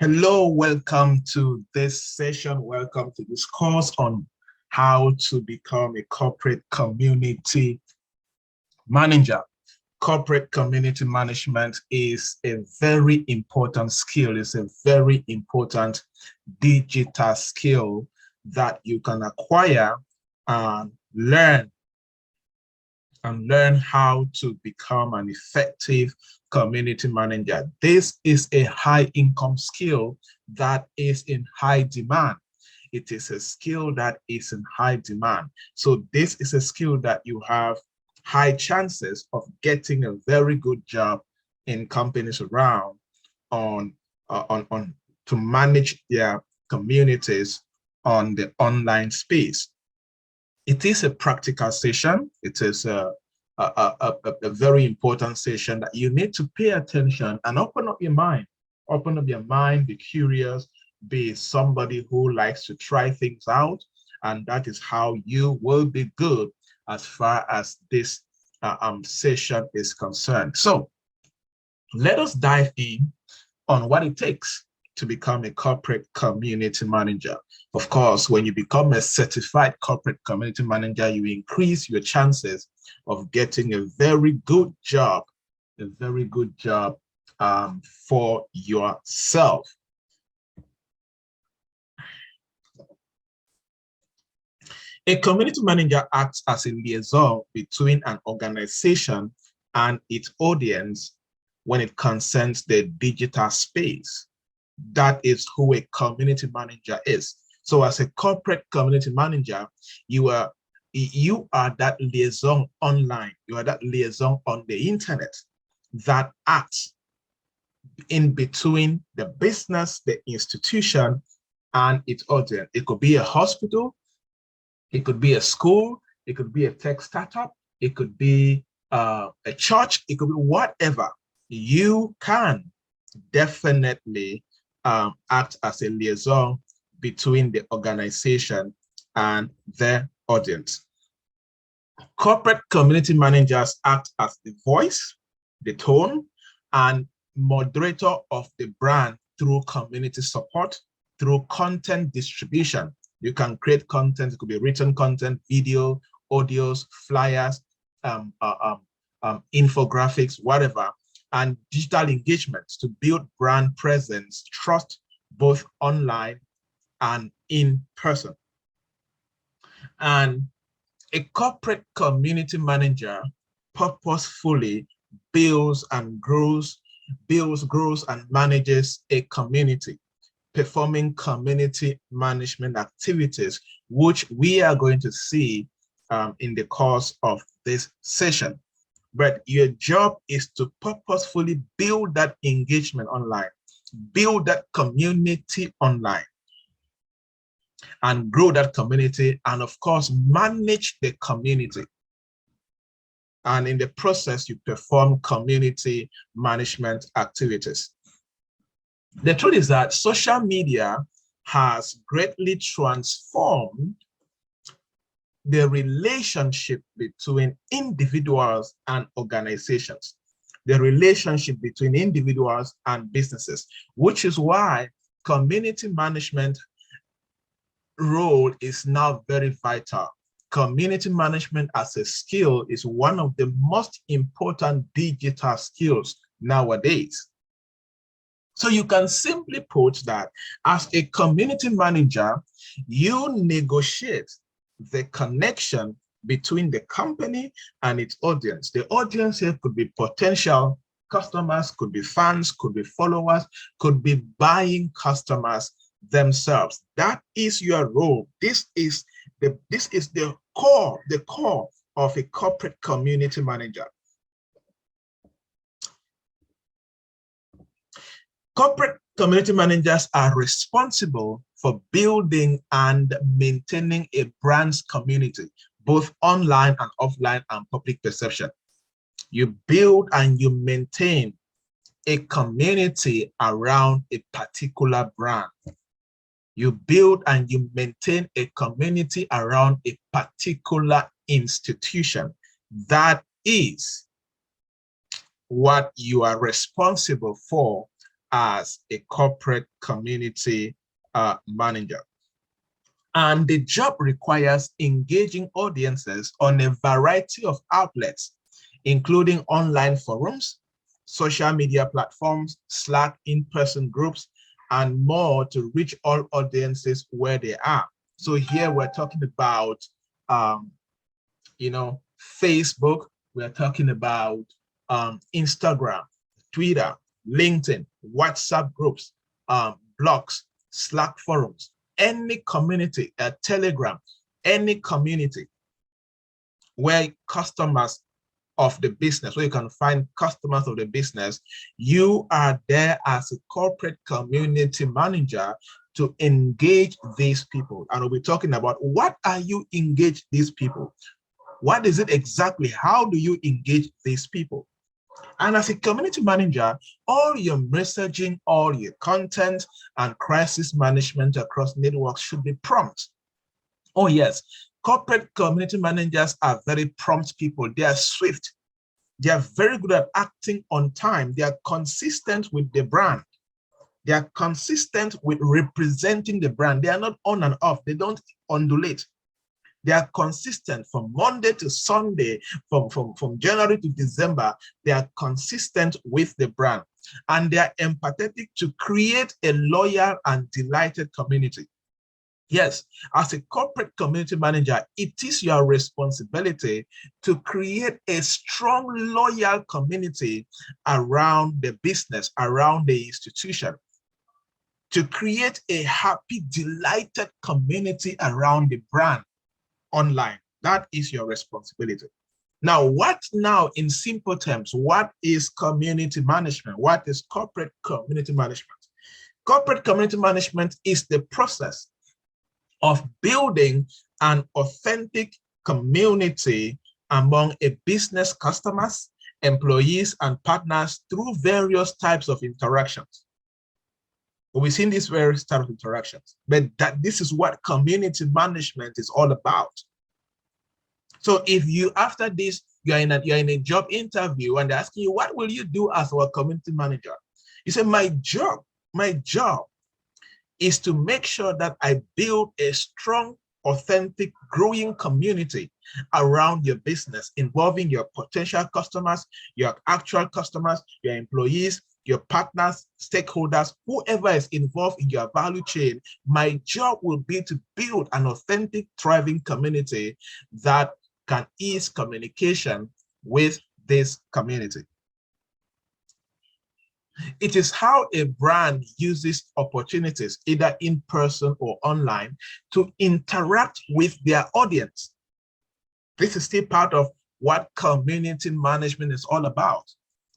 Hello, welcome to this session. Welcome to this course on how to become a corporate community manager. Corporate community management is a very important skill. It's a very important digital skill that you can acquire and learn how to become an effective community manager. This is a high income skill that is in high demand. It is a skill that is in high demand. So this is a skill that you have high chances of getting a very good job in companies around on to manage their communities on the online space. It is a practical session. It is a very important session that you need to pay attention and open up your mind. Open up your mind, be curious, be somebody who likes to try things out. And that is how you will be good as far as this session is concerned. So let us dive in on what it takes to become a corporate community manager. Of course, when you become a certified corporate community manager, you increase your chances of getting a very good job for yourself. A community manager acts as a liaison between an organization and its audience when it concerns the digital space. That is who a community manager is. So as a corporate community manager, you are that liaison online. You are that liaison on the internet that acts in between the business, the institution, and its audience. It could be a hospital, it could be a school, it could be a tech startup, it could be a church, it could be whatever. You can definitely act as a liaison between the organization and their audience. Corporate community managers act as the voice, the tone, and moderator of the brand through community support, through content distribution. You can create content. It could be written content, video, audios, flyers, infographics, whatever, and digital engagements to build brand presence, trust, both online and in person. And a corporate community manager purposefully builds, grows, and manages a community, performing community management activities, which we are going to see in the course of this session. But your job is to purposefully build that engagement online, build that community online, and grow that community, and of course, manage the community. And in the process, you perform community management activities. The truth is that social media has greatly transformed the relationship between individuals and organizations, the relationship between individuals and businesses, which is why community management role is now very vital. Community management as a skill is one of the most important digital skills nowadays. So you can simply put that as a community manager, you negotiate the connection between the company and its audience. The audience here could be potential customers, could be fans, could be followers, could be buying customers themselves. That is your role. This is the core of a corporate community manager. Corporate community managers are responsible for building and maintaining a brand's community, both online and offline and public perception. You build and you maintain a community around a particular brand. You build and you maintain a community around a particular institution. That is what you are responsible for as a corporate community manager. And the job requires engaging audiences on a variety of outlets, including online forums, social media platforms, Slack, in-person groups, and more to reach all audiences where they are. So here we're talking about, Facebook, we're talking about Instagram, Twitter, LinkedIn, WhatsApp groups, blogs, Slack forums, any community, Telegram, any community where customers of the business, where you can find customers of the business, you are there as a corporate community manager to engage these people. And we'll be talking about what are you engage these people? What is it exactly? How do you engage these people? And as a community manager, all your messaging, all your content and crisis management across networks should be prompt. Oh yes, corporate community managers are very prompt people. They are swift. They are very good at acting on time. They are consistent with the brand. They are consistent with representing the brand. They are not on and off. They don't undulate. They are consistent from Monday to Sunday, from January to December. They are consistent with the brand, and they are empathetic to create a loyal and delighted community. Yes, as a corporate community manager, it is your responsibility to create a strong, loyal community around the business, around the institution, to create a happy, delighted community around the brand online. That is your responsibility. Now, what now in simple terms, what is community management? What is corporate community management? Corporate community management is the process of building an authentic community among a business customers, employees, and partners through various types of interactions. We've seen these various types of interactions, but this is what community management is all about. So if you, after this, you're in a job interview and they're asking you, what will you do as our community manager? You say, my job is to make sure that I build a strong, authentic, growing community around your business, involving your potential customers, your actual customers, your employees, your partners, stakeholders, whoever is involved in your value chain. My job will be to build an authentic, thriving community that can ease communication with this community. It is how a brand uses opportunities, either in person or online, to interact with their audience. This is still part of what community management is all about.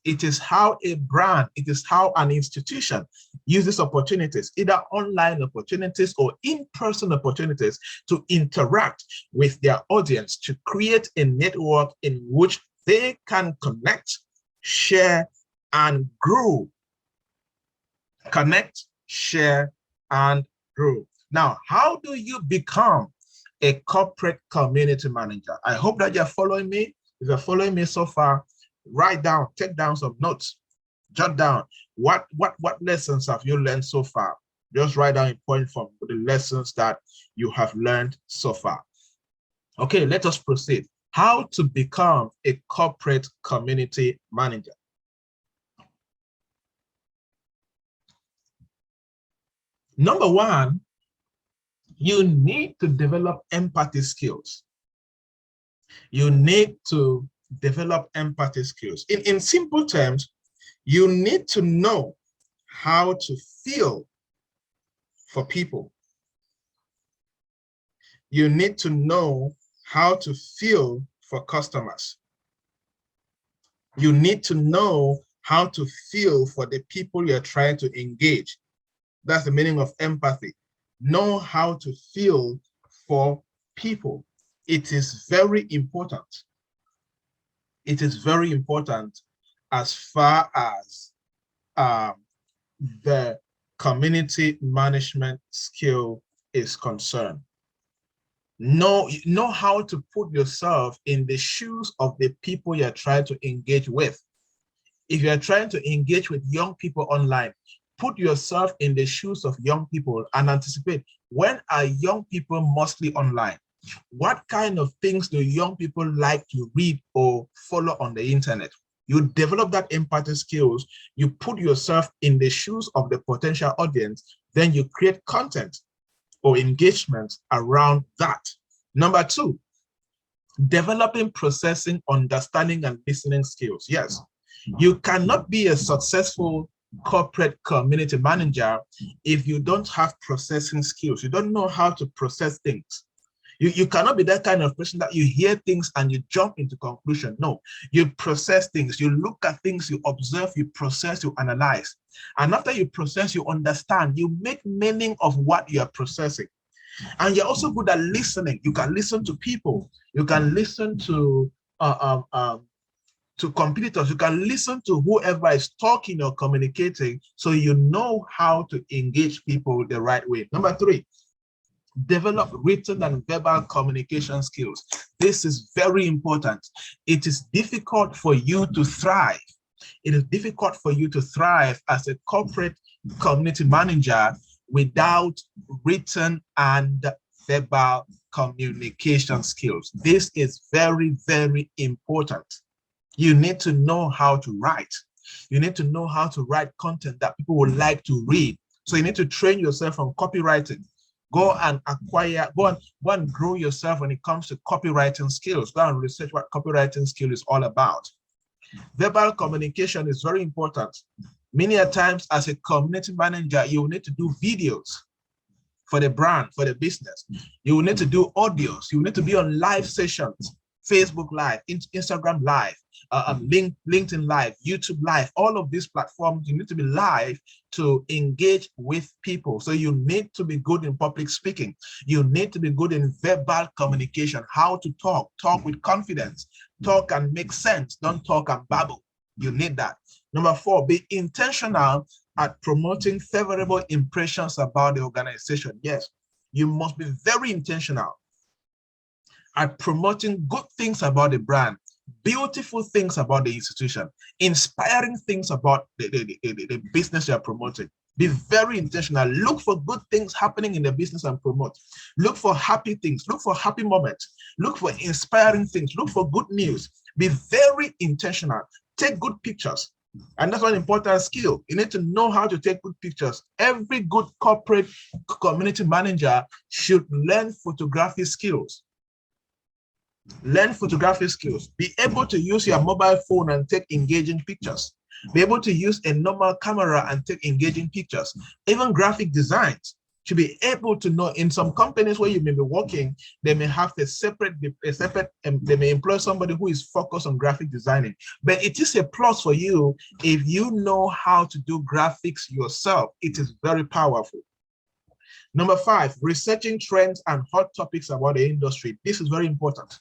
It is how a brand, it is how an institution uses opportunities, either online opportunities or in-person opportunities, to interact with their audience, to create a network in which they can connect, share, and grow. Connect, share, and grow. Now, how do you become a corporate community manager? I hope that you're following me. If you're following me so far, write down, take down some notes, jot down what lessons have you learned so far. Just write down a point from the lessons that you have learned so far. Okay, let us proceed. How to become a corporate community manager. Number one, you need to develop empathy skills. You need to develop empathy skills. In simple terms, you need to know how to feel for people. You need to know how to feel for customers. You need to know how to feel for the people you're trying to engage. That's the meaning of empathy. Know how to feel for people. It is very important. It is very important as far as the community management skill is concerned. Know how to put yourself in the shoes of the people you're trying to engage with. If you're trying to engage with young people online, Put yourself in the shoes of young people and anticipate, when are young people mostly online? What kind of things do young people like to read or follow on the internet? You develop that empathy skills, you put yourself in the shoes of the potential audience, then you create content or engagement around that. Number two, developing processing, understanding, and listening skills. Yes, you cannot be a successful corporate community manager if you don't have processing skills. You don't know how to process things. You cannot be that kind of person that you hear things and you jump into conclusion. No, you process things, you look at things, you observe, you process, you analyze. And after you process, you understand, you make meaning of what you are processing. And you're also good at listening. You can listen to people. You can listen to competitors. You can listen to whoever is talking or communicating, so you know how to engage people the right way. Number three, develop written and verbal communication skills. This is very important. It is difficult for you to thrive. It is difficult for you to thrive as a corporate community manager without written and verbal communication skills. This is very, very important. You need to know how to write. You need to know how to write content that people would like to read. So you need to train yourself on copywriting. Go and acquire, go and grow yourself when it comes to copywriting skills. Go and research what copywriting skill is all about. Verbal communication is very important. Many a times as a community manager, you will need to do videos for the brand, for the business. You will need to do audios. You will need to be on live sessions, Facebook Live, Instagram Live, LinkedIn Live, YouTube Live, all of these platforms. You need to be live to engage with people. So you need to be good in public speaking. You need to be good in verbal communication, how to talk with confidence, talk and make sense, don't talk and babble. You need that. Number four, be intentional at promoting favorable impressions about the organization. Yes, you must be very intentional at promoting good things about the brand, beautiful things about the institution, inspiring things about the business you're promoting. Be very intentional. Look for good things happening in the business and promote. Look for happy things. Look for happy moments. Look for inspiring things. Look for good news. Be very intentional. Take good pictures. And that's one important skill. You need to know how to take good pictures. Every good corporate community manager should learn photography skills. Learn photography skills. Be able to use your mobile phone and take engaging pictures. Be able to use a normal camera and take engaging pictures. Even graphic designs. To be able to know, in some companies where you may be working, they may have they may employ somebody who is focused on graphic designing. But it is a plus for you if you know how to do graphics yourself. It is very powerful. Number five, researching trends and hot topics about the industry. This is very important.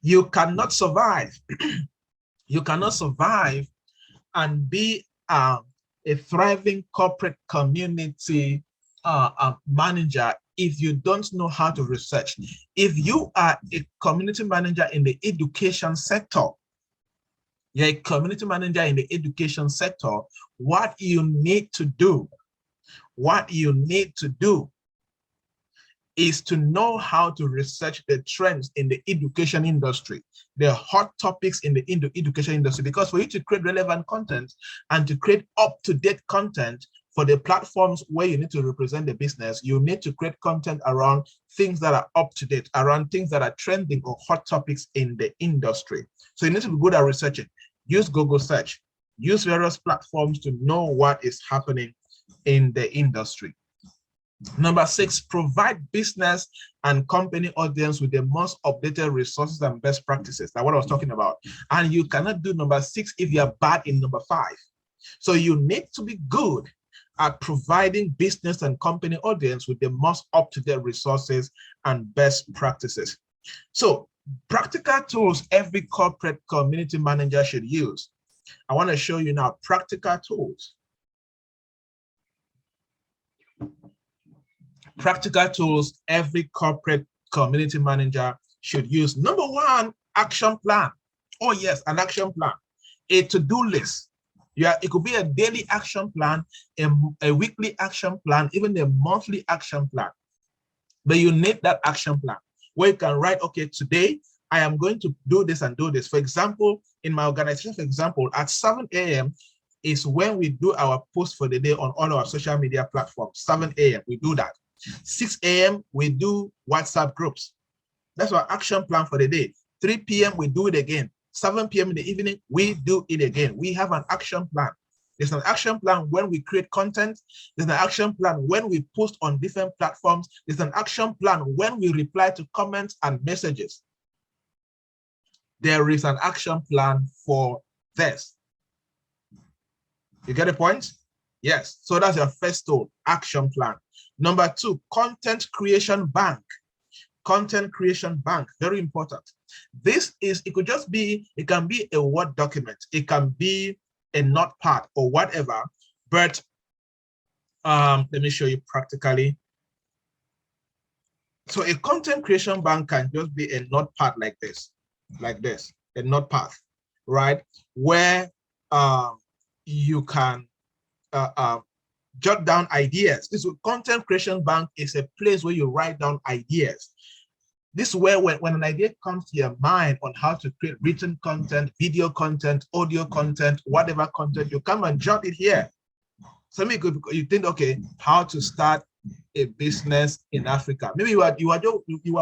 You cannot survive. You cannot survive and be a thriving corporate community manager if you don't know how to research. If you are a community manager in the education sector, you're a community manager in the education sector, what you need to do is to know how to research the trends in the education industry, the hot topics in the education industry, because for you to create relevant content and to create up-to-date content for the platforms where you need to represent the business, you need to create content around things that are up-to-date, around things that are trending or hot topics in the industry. So you need to be good at researching. Use Google search, use various platforms to know what is happening in the industry. Number six, provide business and company audience with the most updated resources and best practices. That's what I was talking about. And you cannot do number six if you're bad in number five. So you need to be good at providing business and company audience with the most up-to-date resources and best practices. So practical tools every corporate community manager should use. I want to show you now practical tools. Practical tools every corporate community manager should use. Number one, action plan. Oh yes, an action plan. A to-do list. Yeah, it could be a daily action plan, a weekly action plan, even a monthly action plan. But you need that action plan where you can write, okay, today I am going to do this and do this. For example, in my organization, for example, at 7 a.m. is when we do our post for the day on all our social media platforms. 7 a.m. we do that. 6 a.m. we do WhatsApp groups. That's our action plan for the day. 3 p.m. we do it again. 7 p.m. in the evening, we do it again. We have an action plan. There's an action plan when we create content. There's an action plan when we post on different platforms. There's an action plan when we reply to comments and messages. There is an action plan for this. You get the point? Yes. So that's your first tool, action plan. Number 2, content creation bank. Content creation bank, very important. This is, it could just be, it can be a Word document. It can be a notepad or whatever, but let me show you practically. So a content creation bank can just be a notepad like this, a notepad, right? Where you can jot down ideas. This content creation bank is a place where you write down ideas. This is where when an idea comes to your mind on how to create written content, video content, audio content, whatever content, you come and jot it here. So maybe you think, okay, how to start a business in Africa. Maybe you are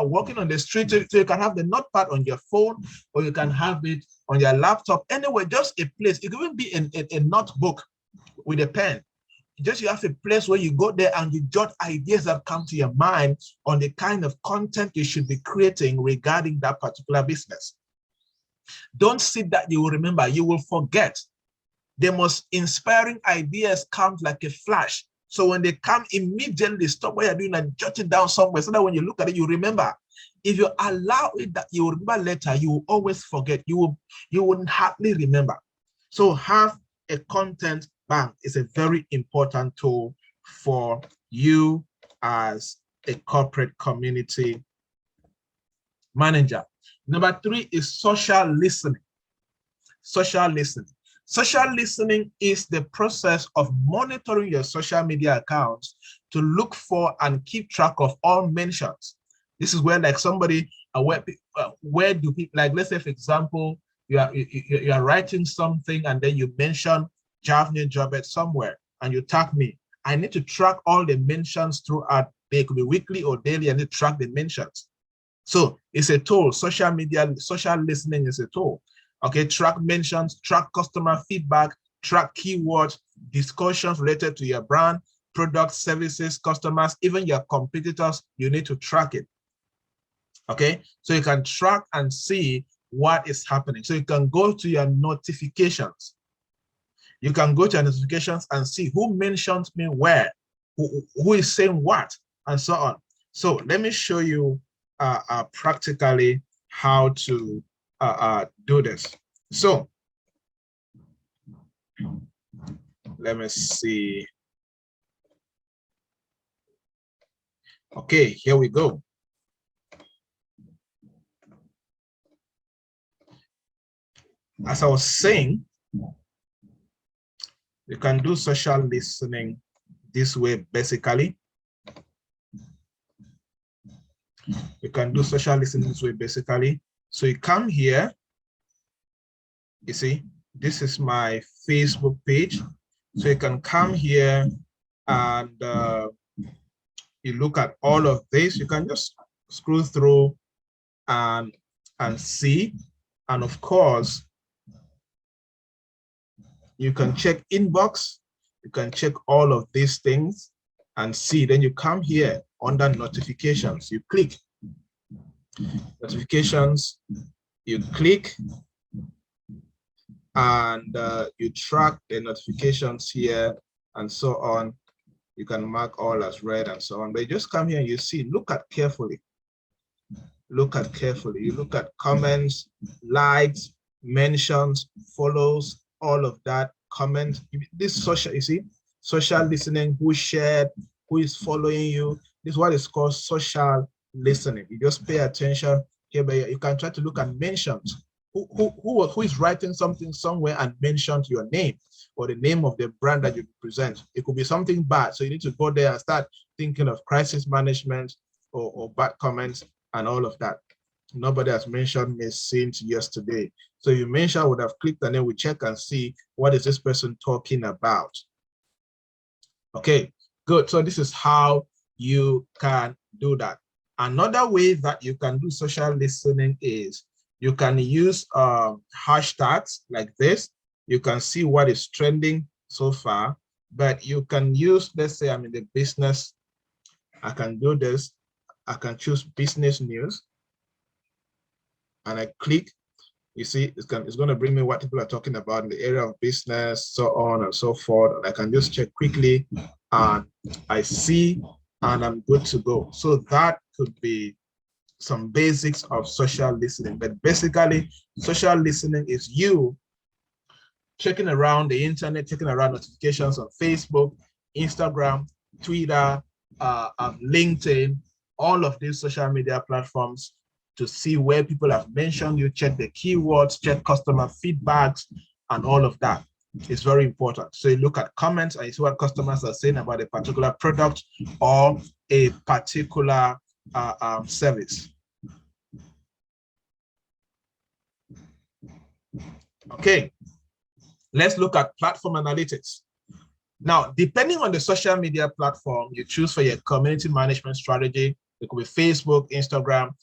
walking on the street, so you can have the notepad on your phone, or you can have it on your laptop. Anyway, just a place. It could even be a notebook with a pen. Just you have a place where you go there and you jot ideas that come to your mind on the kind of content you should be creating regarding that particular business. Don't sit that you will remember, you will forget. The most inspiring ideas come like a flash. So when they come, immediately stop what you're doing and jot it down somewhere so that when you look at it, you remember. If you allow it that you will remember later, you will always forget. You wouldn't hardly remember. So have a content bank is a very important tool for you as a corporate community manager. Number 3 is social listening. Social listening. Social listening is the process of monitoring your social media accounts to look for and keep track of all mentions. This is where, like, somebody, where do people, like, let's say, for example, you are writing something and then you mention Javni Jobet somewhere and you tag me. I need to track all the mentions throughout. They could be weekly or daily, and they track the mentions. So it's a tool. Social listening is a tool. Okay, track mentions, track customer feedback, track keywords, discussions related to your brand, products, services, customers, even your competitors. You need to track it. Okay, so you can track and see what is happening. So you can go to your notifications. You can go to your notifications and see who mentions me where, who is saying what, and so on. So let me show you practically how to do this. So let me see. Okay, here we go. As I was saying, you can do social listening this way, basically. You can do social listening this way, basically. So you come here, you see, this is my Facebook page. So you can come here and you look at all of this. You can just scroll through and see. And of course, you can check inbox. You can check all of these things and see. Then you come here under notifications. You click notifications. You click and you track the notifications here and so on. You can mark all as read and so on. But you just come here and you see, look at carefully. Look at carefully. You look at comments, likes, mentions, follows, all of that, comments. This social, you see, social listening, who shared, who is following you. This is what is called social listening. You just pay attention here, but you can try to look at mentions. who is writing something somewhere and mentioned your name or the name of the brand that you present. It could be something bad. So you need to go there and start thinking of crisis management or bad comments and all of that. Nobody has mentioned me since yesterday. So you mentioned, I would have clicked and then we check and see what is this person talking about. Okay, good. So this is how you can do that. Another way that you can do social listening is you can use hashtags like this. You can see what is trending so far, but you can use, let's say I'm in the business, I can do this. I can choose business news and I click. You see, it's going to bring me what people are talking about in the area of business, so on and so forth. And I can just check quickly and I see and I'm good to go. So that could be some basics of social listening. But basically, social listening is you checking around the internet, checking around notifications on Facebook, Instagram, Twitter, LinkedIn, all of these social media platforms to see where people have mentioned you, check the keywords, check customer feedbacks, and all of that is very important. So you look at comments and you see what customers are saying about a particular product or a particular service. Okay, let's look at platform analytics. Now, depending on the social media platform you choose for your community management strategy, it could be Facebook, Instagram,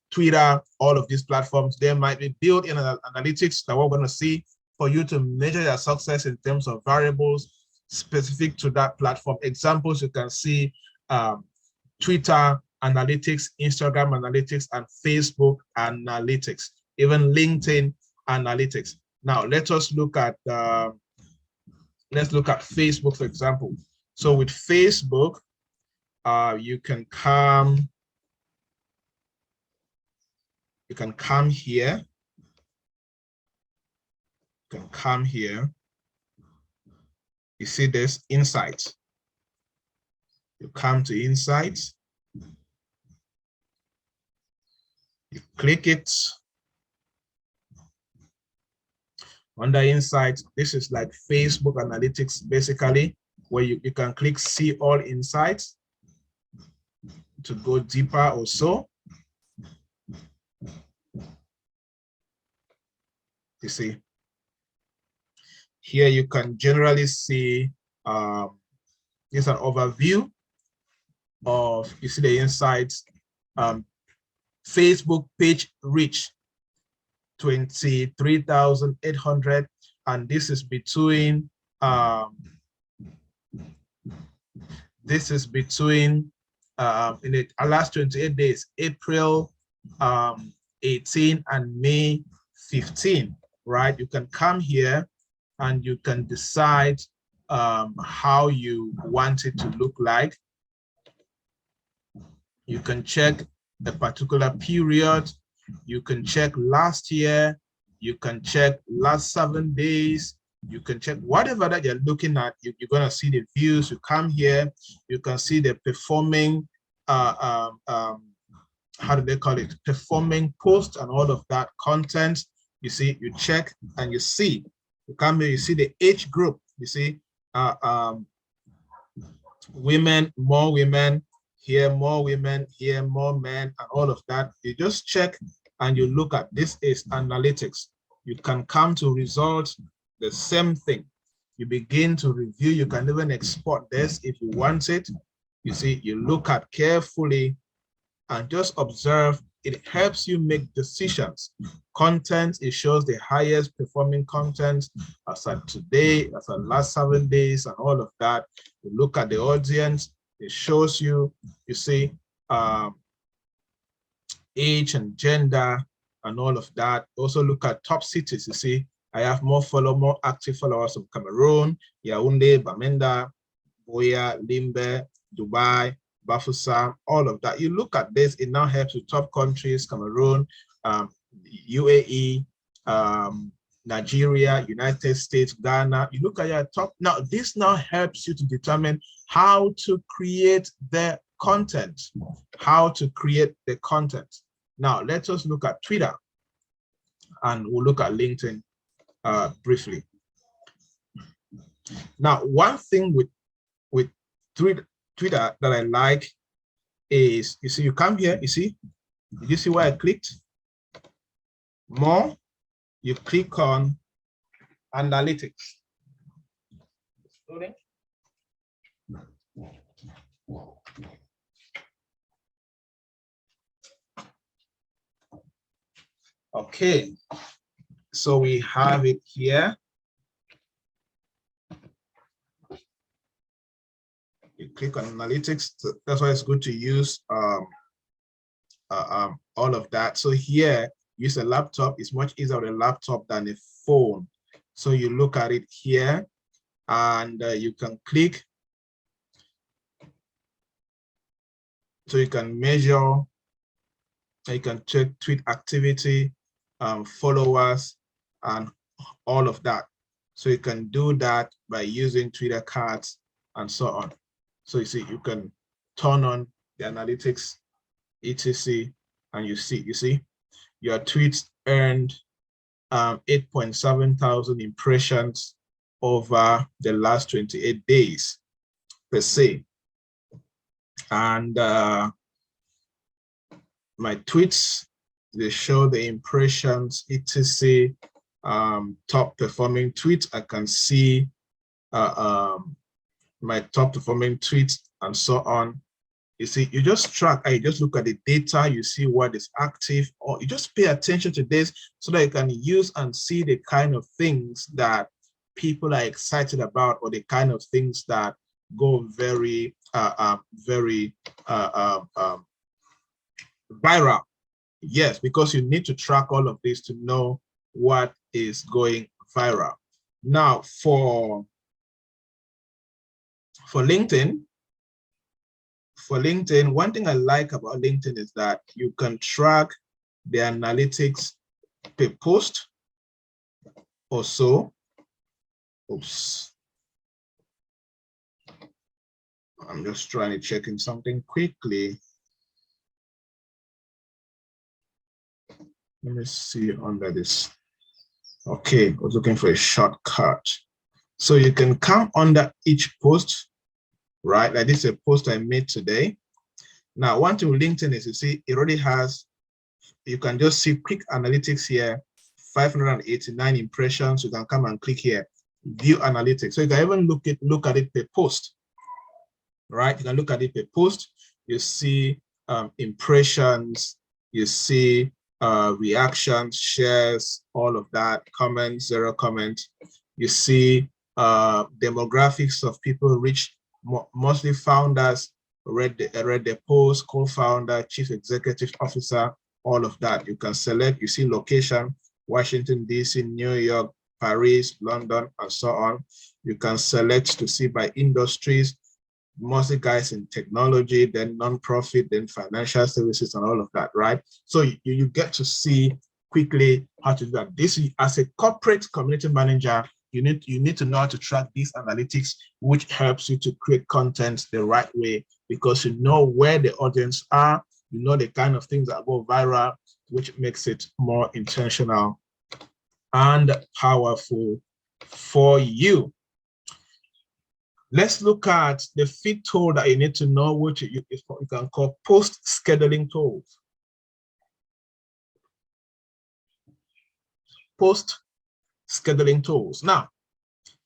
Twitter, all of these platforms, they might be built in analytics that we're going to see for you to measure your success in terms of variables specific to that platform. Examples, you can see Twitter analytics, Instagram analytics, and Facebook analytics, even LinkedIn analytics. Now let us look at Facebook, for example. So with Facebook, you can come here. You can come here. You see this insights. You come to insights. You click it. Under insights, this is like Facebook analytics, basically, where you can click see all insights to go deeper or so. You see, here you can generally see, here's an overview of, you see the insights, Facebook page reach, 23,800, and this is between in the last 28 days, April 18 and May 15, right? You can come here and you can decide how you want it to look like. You can check a particular period. You can check last year. You can check last 7 days. You can check whatever that you're looking at. You're going to see the views. You come here. You can see the performing, how do they call it? Performing posts and all of that content. You see, you check and you see. You come here, you see the age group. You see, women, more women, here more women, here more men, and all of that. You just check and you look at this is analytics. You can come to results, the same thing. You begin to review. You can even export this if you want it. You see, you look at carefully and just observe. It helps you make decisions. Content, it shows the highest performing content as at today, as at last 7 days, and all of that. You look at the audience, it shows you, you see, age and gender and all of that. Also look at top cities. You see, I have more active followers of Cameroon, Yaoundé, Bamenda, Boya, Limbe, Dubai, Bafoussam, all of that. You look at this, it now helps with top countries, Cameroon, UAE, Nigeria, United States, Ghana. You look at your top. Now, this now helps you to determine how to create the content, how to create the content. Now, let us look at Twitter, and we'll look at LinkedIn briefly. Now, one thing with Twitter that I like is, you see, you come here, you see, did you see where I clicked? More, you click on analytics. Okay, so we have it here. You click on analytics. So that's why it's good to use all of that. So here, use a laptop. It's much easier on a laptop than a phone. So you look at it here, and you can click. So you can measure, you can check tweet activity, followers, and all of that. So you can do that by using Twitter cards and so on. So you see, you can turn on the analytics, etc., and you see, your tweets earned 8.7 thousand impressions over the last 28 days per se. And my tweets, they show the impressions, etc., top performing tweets. I can see my top performing tweets and so on. You see, you just track, you just look at the data, you see what is active, or you just pay attention to this so that you can use and see the kind of things that people are excited about, or the kind of things that go very, viral. Yes, because you need to track all of this to know what is going viral. Now, for LinkedIn, one thing I like about LinkedIn is that you can track the analytics per post or so. Oops. I'm just trying to check in something quickly. Let me see under this. Okay, I was looking for a shortcut. So you can come under each post, right? Like this is a post I made today. Now, one thing with LinkedIn is, you see, it already has, you can just see quick analytics here, 589 impressions. You can come and click here, view analytics. So you can even look at it per post, right? You can look at it per post. You see impressions, you see reactions, shares, all of that, comments, 0 comments. You see demographics of people reached, mostly founders, read the post, co-founder, chief executive officer, all of that. You can select, you see location, Washington, D.C., New York, Paris, London, and so on. You can select to see by industries, mostly guys in technology, then nonprofit, then financial services, and all of that, right? So you get to see quickly how to do that. This, as a corporate community manager, you need to know how to track these analytics, which helps you to create content the right way, because you know where the audience are, you know the kind of things that go viral, which makes it more intentional and powerful for you. Let's look at the feed tool that you need to know, which you can call post scheduling tools. Post scheduling tools. Now,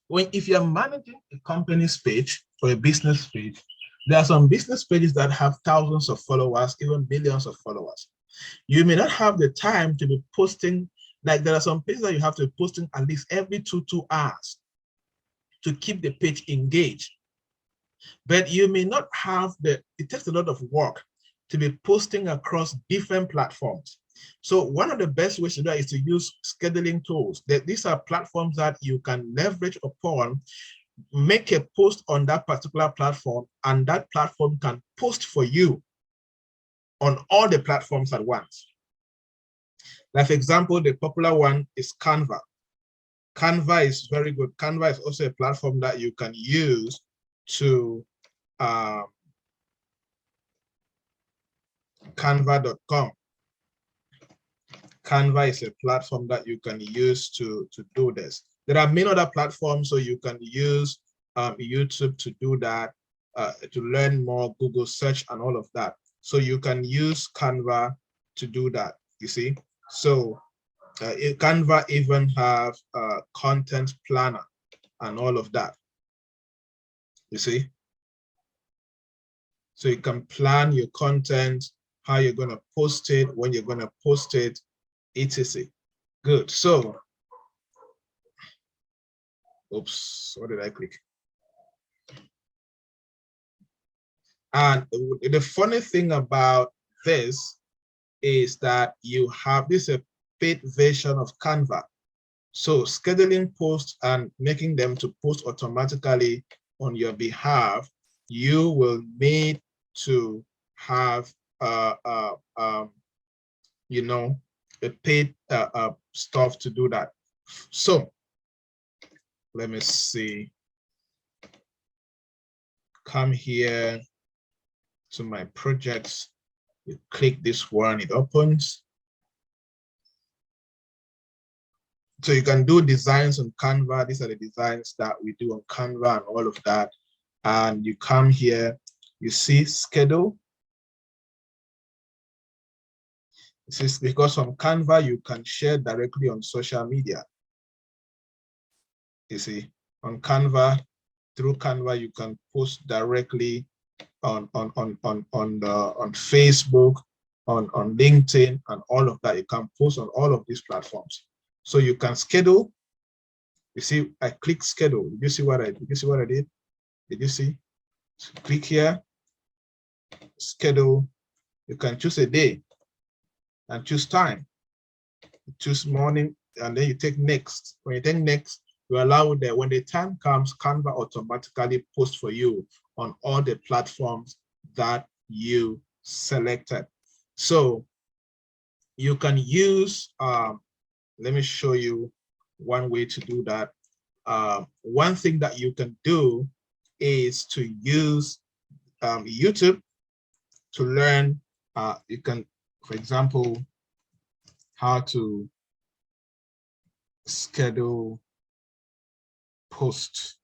if you're managing a company's page or a business page, there are some business pages that have thousands of followers, even millions of followers. You may not have the time to be posting, like there are some pages that you have to be posting at least every two hours to keep the page engaged. But you may not have it takes a lot of work to be posting across different platforms. So one of the best ways to do that is to use scheduling tools. These are platforms that you can leverage upon, make a post on that particular platform, and that platform can post for you on all the platforms at once. Like, for example, the popular one is Canva. Canva is very good. Canva is also a platform that you can use to canva.com. Canva is a platform that you can use to do this. There are many other platforms, so you can use YouTube to do that, to learn more, Google search and all of that. So you can use Canva to do that, you see. So Canva even have a content planner and all of that, you see. So you can plan your content, how you're going to post it, when you're going to post it, etc. Good. So, oops, what did I click? And the funny thing about this is that you have this a paid version of Canva. So scheduling posts and making them to post automatically on your behalf, you will need to have you know, a paid stuff to do that. So let me see. Come here to my projects. You click this one, it opens. So you can do designs on Canva. These are the designs that we do on Canva and all of that. And you come here, you see schedule. This is because on Canva, you can share directly on social media. You see, on Canva, through Canva, you can post directly on Facebook, on LinkedIn, and all of that. You can post on all of these platforms. So you can schedule. You see, I click schedule. Did you see what I did? Did you see what I did? Did you see? So click here, schedule. You can choose a day and choose time. You choose morning, and then you take next. When you take next, you allow that when the time comes, Canva automatically posts for you on all the platforms that you selected. So you can use, let me show you one way to do that. One thing that you can do is to use YouTube to learn. You can, for example, how to schedule posts.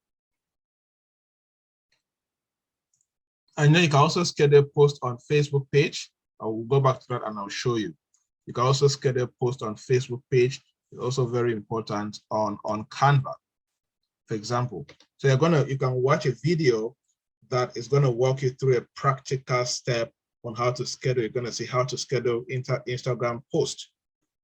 And then you can also schedule post on Facebook page. I will go back to that and I'll show you. You can also schedule post on Facebook page. It's also very important on Canva, for example. So you can watch a video that is going to walk you through a practical step on how to schedule. You're going to see how to schedule Instagram post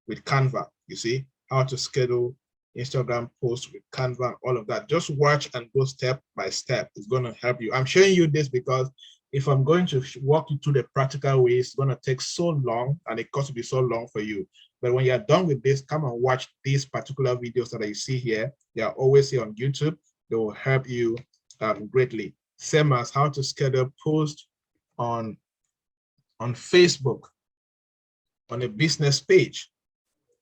with Canva. You see how to schedule Instagram post with Canva, all of that. Just watch and go step by step. It's going to help you. I'm showing you this because if I'm going to walk you through the practical ways, it's going to take so long and it costs to be so long for you. But when you're done with this, come and watch these particular videos that you see here. They are always here on YouTube. They will help you greatly. Same as how to schedule post on Facebook on a business page.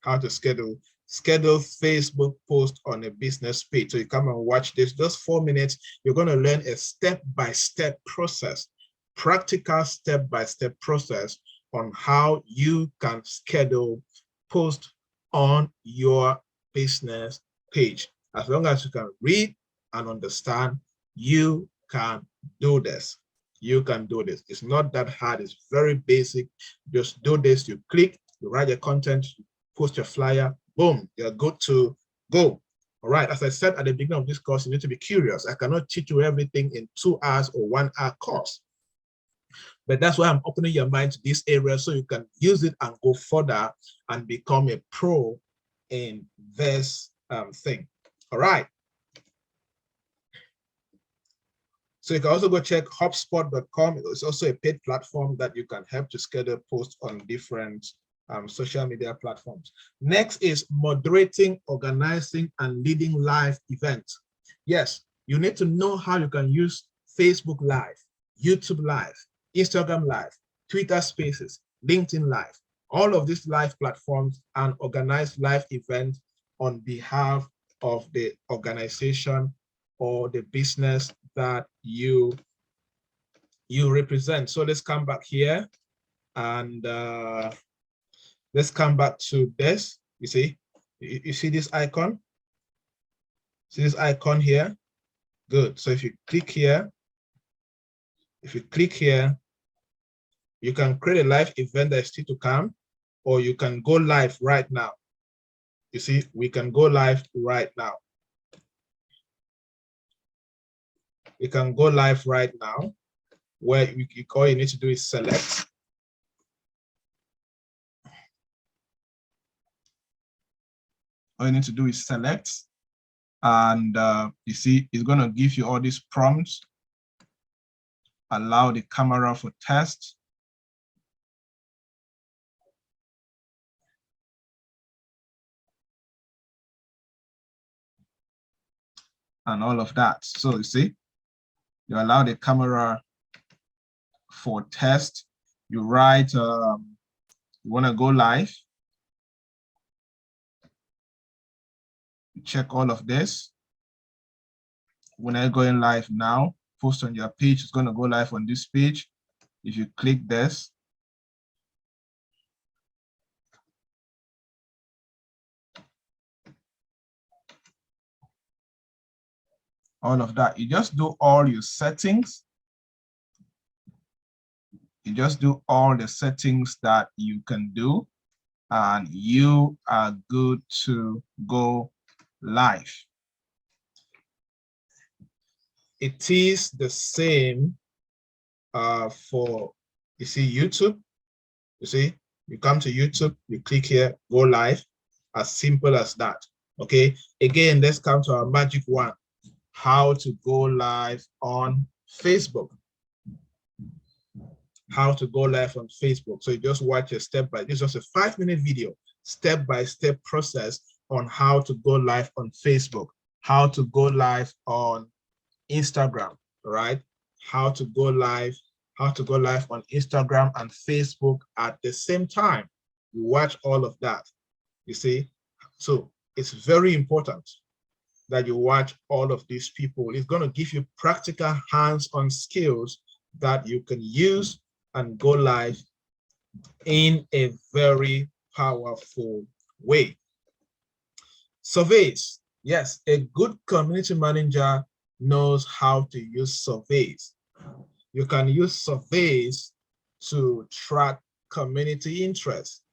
How to schedule Facebook post on a business page. So you come and watch this, just 4 minutes. You're going to learn a step-by-step process, practical step-by-step process on how you can schedule post on your business page. As long as you can read and understand, you can do this. You can do this. It's not that hard. It's very basic. Just do this. You click, you write your content, you post your flyer, boom, you're good to go. All right, as I said at the beginning of this course, you need to be curious. I cannot teach you everything in 2 hours or 1 hour course. But that's why I'm opening your mind to this area so you can use it and go further and become a pro in this thing. All right. So you can also go check HubSpot.com. It's also a paid platform that you can help to schedule posts on different social media platforms. Next is moderating, organizing, and leading live events. Yes, you need to know how you can use Facebook Live, YouTube Live, Instagram Live, Twitter Spaces, LinkedIn Live, all of these live platforms, and organize live events on behalf of the organization or the business that you represent. So let's come back here and Let's come back to this. You see, you see this icon? See this icon here? Good. So if you click here, you can create a live event that is still to come, or you can go live right now. You see, we can go live right now. You can go live right now, where all you need to do is select. All you need to do is select, and you see, it's going to give you all these prompts. Allow the camera for test. And all of that. So you see, you allow the camera for test. You write, you want to go live. You check all of this. When I go in live now, post on your page, it's going to go live on this page. If you click this, all of that, you just do all your settings. You just do all the settings that you can do, and you are good to go live. It is the same for, you see, YouTube. You see, you come to YouTube, you click here, go live, as simple as that. Okay, again, let's come to our magic one, how to go live on Facebook. How to go live on Facebook. So you just watch a this is just a 5-minute video, step-by-step process on how to go live on Facebook, how to go live on Instagram, right? How to go live on Instagram and Facebook at the same time. You watch all of that, you see? So it's very important that you watch all of these people. It's going to give you practical hands-on skills that you can use and go live in a very powerful way. Surveys. Yes, a good community manager knows how to use surveys. You can use surveys to track community interest,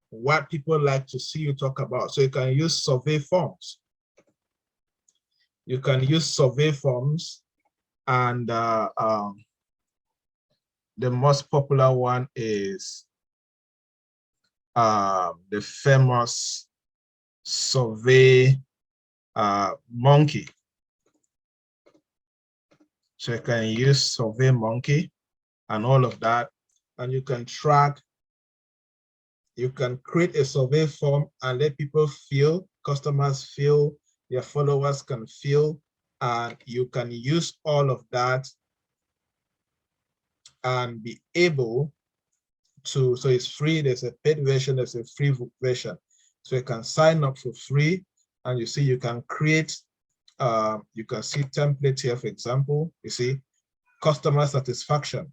what people like to see you talk about. So you can use survey forms. You can use survey forms, and the most popular one is the famous survey monkey. So you can use survey monkey and all of that, and you can track. You can create a survey form and let people fill, customers fill, your followers can fill, and you can use all of that and be able to, so it's free, there's a paid version, there's a free version. So you can sign up for free, and you see you can create, you can see template here, for example, you see customer satisfaction,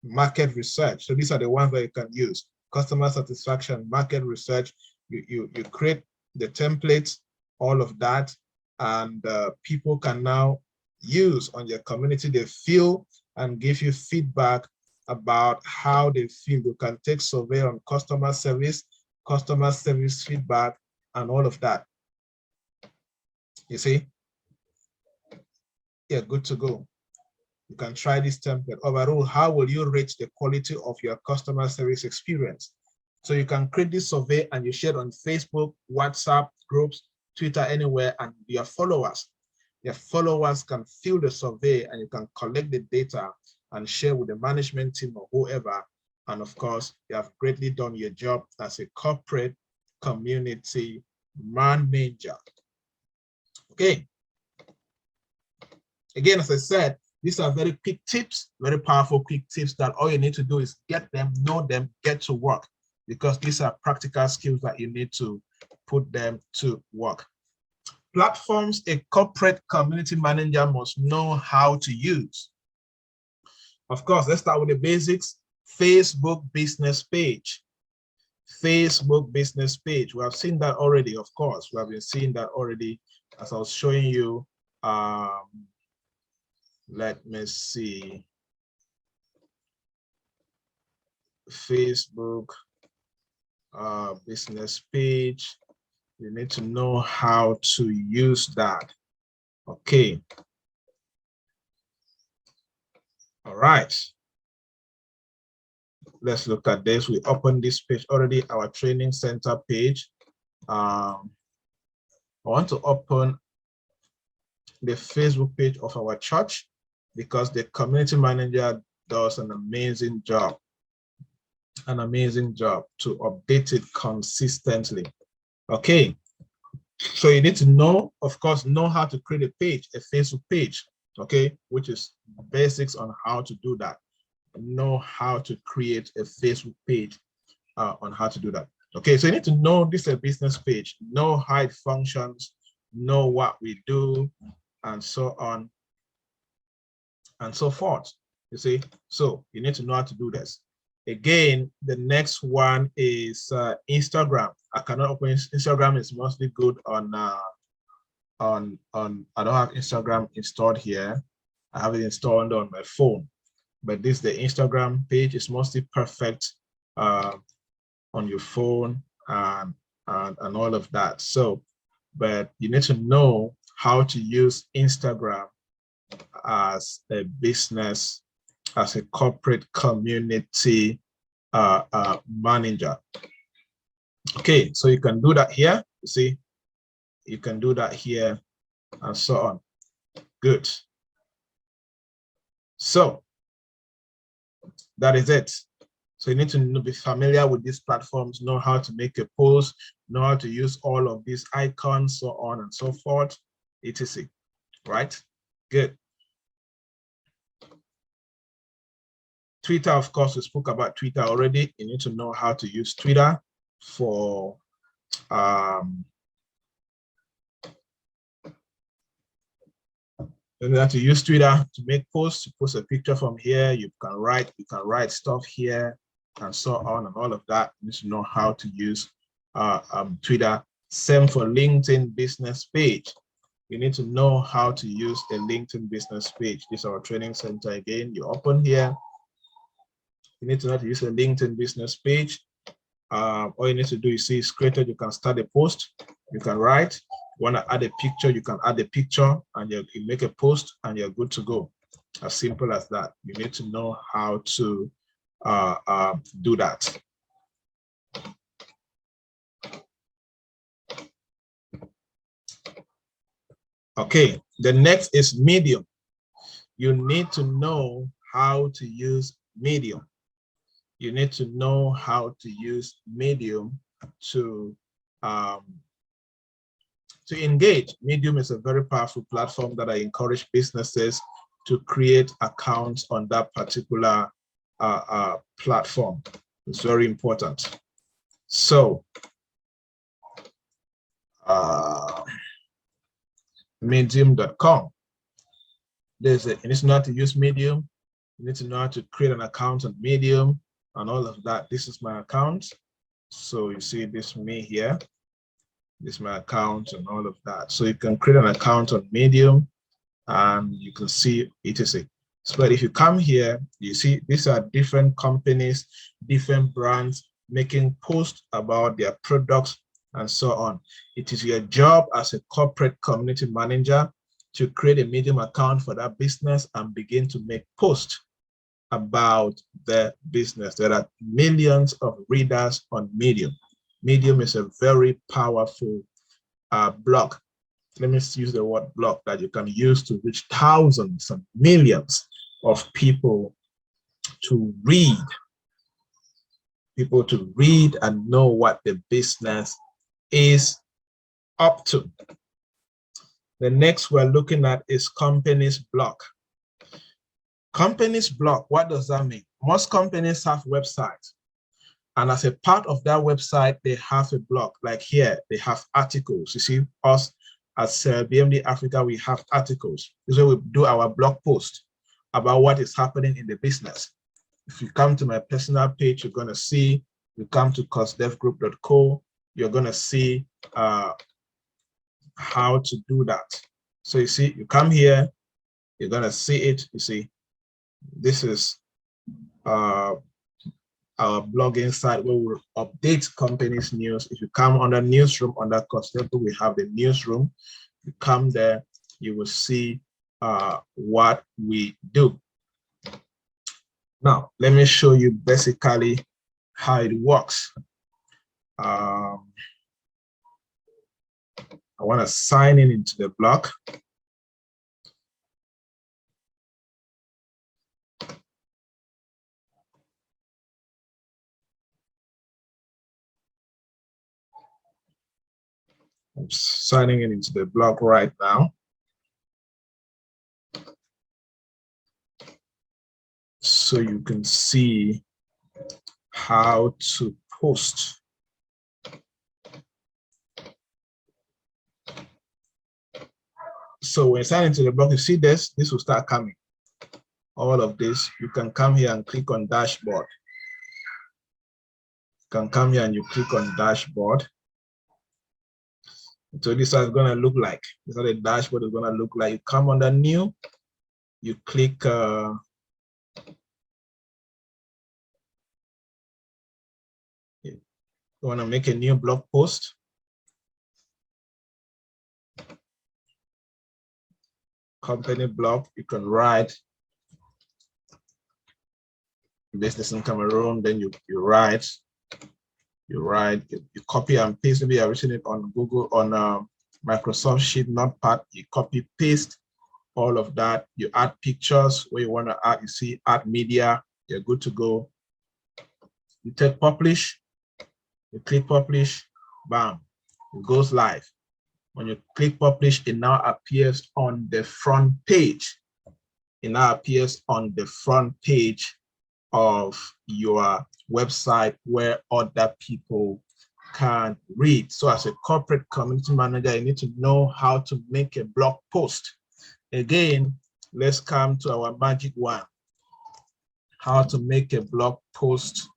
market research. So these are the ones that you can use. Customer satisfaction, market research, you create the templates, all of that, and people can now use on your community. They feel and give you feedback about how they feel. You can take survey on customer service feedback, and all of that. You see? Yeah, good to go. You can try this template. Overall, how will you rate the quality of your customer service experience? So you can create this survey and you share it on Facebook, WhatsApp, groups, Twitter, anywhere, and your followers can fill the survey, and you can collect the data and share with the management team or whoever. And of course, you have greatly done your job as a corporate community manager. Okay. Again, as I said, these are very quick tips, very powerful quick tips that all you need to do is get them, know them, get to work, because these are practical skills that you need to put them to work. Platforms a corporate community manager must know how to use. Of course, let's start with the basics. Facebook business page. Facebook business page. We have seen that already, of course. We have been seeing that already as I was showing you. Let me see. Facebook business page. You need to know how to use that. Okay. All right. Let's look at this. We opened this page already, our training center page. I want to open the Facebook page of our church because the community manager does an amazing job to update it consistently. Okay, so you need to know, of course, know how to create a page, a Facebook page, okay, which is basics on how to do that. Know how to create a Facebook page on how to do that. Okay, so you need to know this is a business page, know how it functions, know what we do, and so on and so forth. You see, so you need to know how to do this. Again, the next one is Instagram. I cannot open Instagram. It's mostly good on I don't have Instagram installed here. I have it installed on my phone, but this the Instagram page is mostly perfect on your phone and all of that. So, but you need to know how to use Instagram as a business, as a corporate community manager. Okay, so you can do that here. You see, you can do that here and so on. Good. So that is it. So you need to be familiar with these platforms, know how to make a post, know how to use all of these icons, so on and so forth, etc. Right? Good. Twitter, of course, we spoke about Twitter already. You need to know how to use Twitter for you have to use Twitter to make posts. You post a picture from here. You can write stuff here, and so on and all of that. You need to know how to use Twitter. Same for LinkedIn business page. You need to know how to use a LinkedIn business page. This is our training center again. You open here. You need to know how to use a LinkedIn business page. All you need to do is see it's created. You can start a post. You can write. You want to add a picture, you can add a picture and you make a post and you're good to go. As simple as that. You need to know how to do that. Okay, the next is Medium. You need to know how to use Medium. You need to know how to use Medium to engage. Medium is a very powerful platform that I encourage businesses to create accounts on that particular platform. It's very important. So, medium.com. You need to know how to use Medium. You need to know how to create an account on Medium and all of that. This is my account. So you see this me here. This is my account and all of that. So you can create an account on Medium and you can see etc. So, but if you come here, you see these are different companies, different brands making posts about their products and so on. It is your job as a corporate community manager to create a Medium account for that business and begin to make posts about the business. There are millions of readers on Medium. Medium is a very powerful blog. Let me use the word blog that you can use to reach thousands and millions of people to read. People to read and know what the business is up to. The next we're looking at is companies blog. Companies blog, what does that mean? Most companies have websites. And as a part of that website, they have a blog. Like here, they have articles. You see, us as BMD Africa, we have articles. This is where we do our blog post about what is happening in the business. If you come to my personal page, you're going to see You come to costdevgroup.co, you're going to see how to do that. So you see, you come here, you're going to see it. You see, this is our blogging site where we update companies' news. If you come under newsroom, under CostDev, we have the newsroom. You come there, you will see what we do. Now, let me show you basically how it works. I want to sign in into the blog. I'm signing in into the blog right now. So you can see how to post. So when you sign into the blog, you see this will start coming. All of this, you can come here and click on dashboard. You can come here and you click on dashboard. So this is how it's going to look like. This is how the dashboard is going to look like. You come under new, you click you want to make a new blog post. Company blog, you can write business in Cameroon, then you write, you copy and paste. Maybe I've written it on Google, on Microsoft Sheet, Notepad, you copy, paste all of that. You add pictures where you want to add, you see, add media, you're good to go. You take publish, you click publish, bam, it goes live. When you click publish, it now appears on the front page. It now appears on the front page of your website where other people can read. So as a corporate community manager, you need to know how to make a blog post. Again, let's come to our magic one. How to make a blog post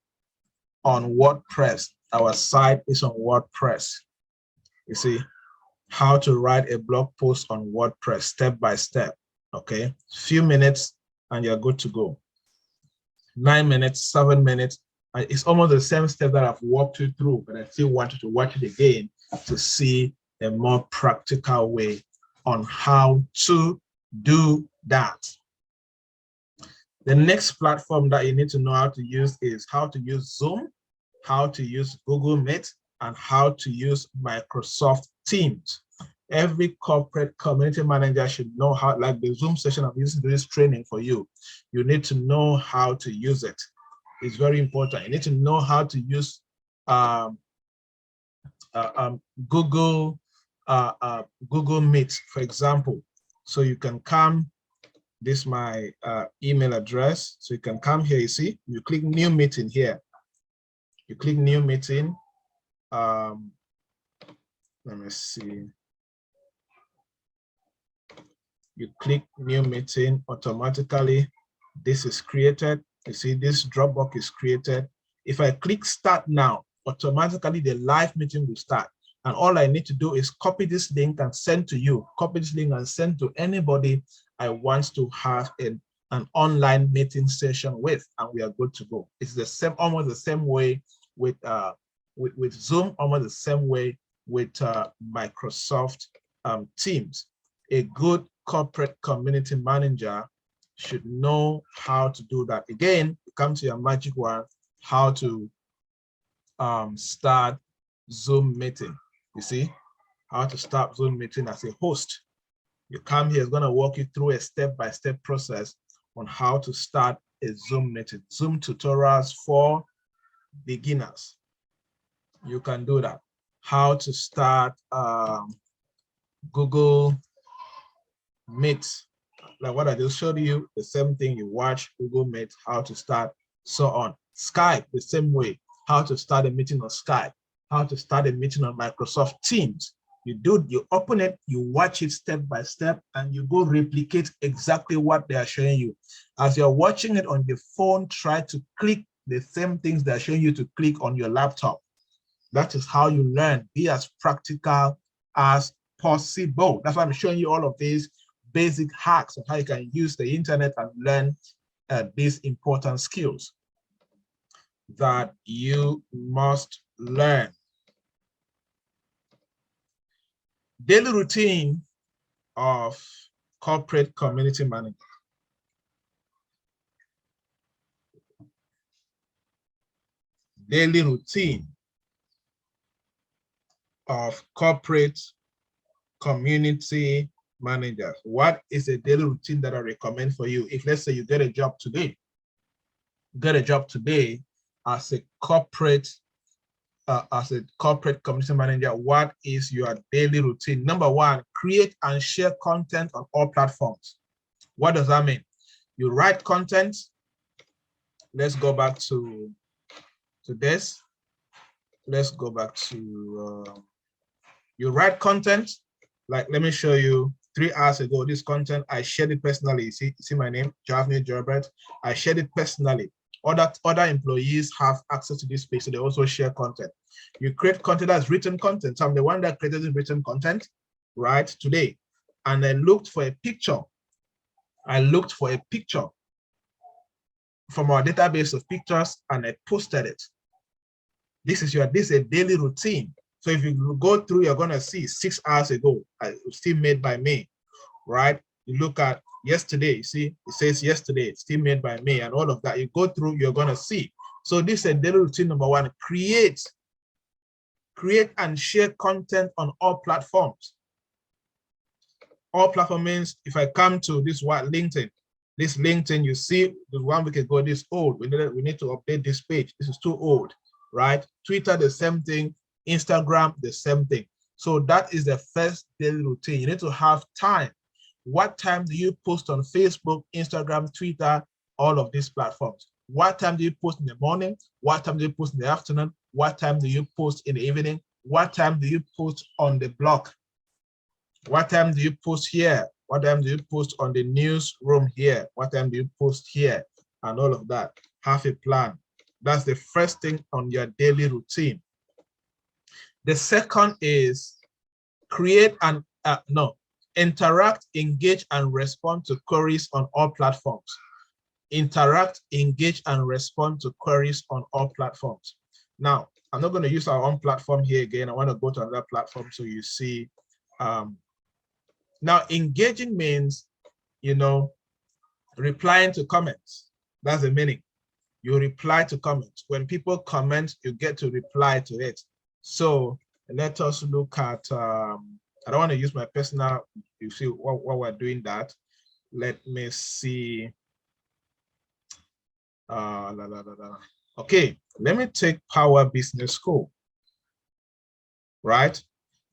on WordPress. Our site is on WordPress. You see, how to write a blog post on WordPress step by step. Okay, few minutes and you're good to go. 9 minutes, 7 minutes. It's almost the same step that I've walked you through, but I still want you to watch it again to see a more practical way on how to do that. The next platform that you need to know how to use is how to use Zoom, how to use Google Meet, and how to use Microsoft Teams. Every corporate community manager should know how, like the Zoom session I'm using this training for you. You need to know how to use it. It's very important. You need to know how to use Google Meet, for example. So you can come, this is my email address. So you can come here, you see, you click new meeting here. You click new meeting. Let me see. You click new meeting, automatically this is created. You see this Dropbox is created. If I click start now, automatically the live meeting will start. And all I need to do is copy this link and send to you, copy this link and send to anybody I want to have an online meeting session with, and we are good to go. It's the same, almost the same way with Zoom, almost the same way with Microsoft Teams. A good corporate community manager should know how to do that. Again, come to your magic word, how to start Zoom meeting. You see, how to start Zoom meeting as a host. You come here, it's going to walk you through a step-by-step process on how to start a Zoom meeting. Zoom tutorials for beginners. You can do that. How to start Google Meet, like what I just showed you, the same thing. You watch Google Meet, how to start, so on. Skype, the same way, how to start a meeting on Skype, how to start a meeting on Microsoft Teams. You open it, you watch it step by step, and you go replicate exactly what they are showing you. As you're watching it on the phone, try to click the same things they're showing you to click on your laptop. That is how you learn. Be as practical as possible. That's why I'm showing you all of these basic hacks of how you can use the internet and learn these important skills that you must learn. Daily routine of corporate community manager. Daily routine of corporate community managers. What is a daily routine that I recommend for you? If let's say you get a job today, as a corporate community manager, what is your daily routine? Number one, create and share content on all platforms. What does that mean? You write content. Let's go back to this. Let's go back to, you write content. Like, let me show you 3 hours ago, this content, I shared it personally. You see my name, Javni Gerbert. I shared it personally. Other employees have access to this space, so they also share content. You create content as written content. So I'm the one that created the written content, right, today. And I looked for a picture. From our database of pictures, and I posted it. This is a daily routine. So if you go through, you're going to see 6 hours ago, still made by me, right? You look at yesterday, see, it says yesterday, still made by me, and all of that. You go through, you're going to see. So this is a daily routine. Number one, create and share content on all platforms. All platforms means if I come to this LinkedIn, you see the 1 week ago, this old. We need to update this page. This is too old, right? Twitter, the same thing. Instagram, the same thing. So that is the first daily routine. You need to have time. What time do you post on Facebook, Instagram, Twitter, all of these platforms? What time do you post in the morning? What time do you post in the afternoon? What time do you post in the evening? What time do you post on the blog? What time do you post here? What time do you post on the newsroom here? What time do you post here? And all of that. Have a plan. That's the first thing on your daily routine. The second is create and interact, engage, and respond to queries on all platforms. Interact, engage, and respond to queries on all platforms. Now, I'm not going to use our own platform here again. I want to go to another platform so you see. Now, engaging means, replying to comments. That's the meaning. You reply to comments. When people comment, you get to reply to it. So let us look at, I don't want to use my personal, you see what we're doing that. Let me see. Okay, let me take Power Business School. Right?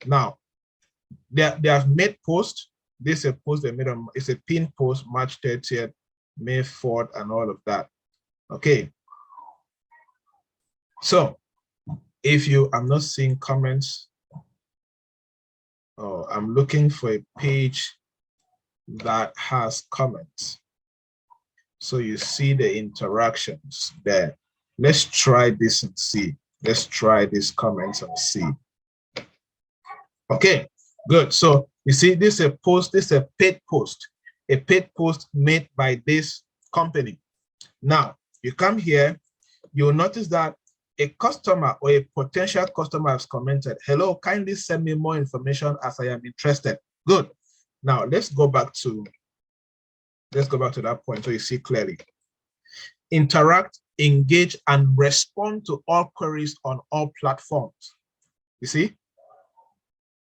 Now, they have made post. This is a post they made on, it's a pin post, March 30th, May 4th, and all of that. Okay. So if I'm not seeing comments, I'm looking for a page that has comments. So you see the interactions there. Let's try this and see. Let's try these comments and see. Okay, good. So you see this is a post, this is a paid post made by this company. Now you come here, you'll notice that a customer or a potential customer has commented, hello, kindly send me more information as I am interested. Good. Now let's go back to that point so you see clearly. Interact, engage, and respond to all queries on all platforms. You see?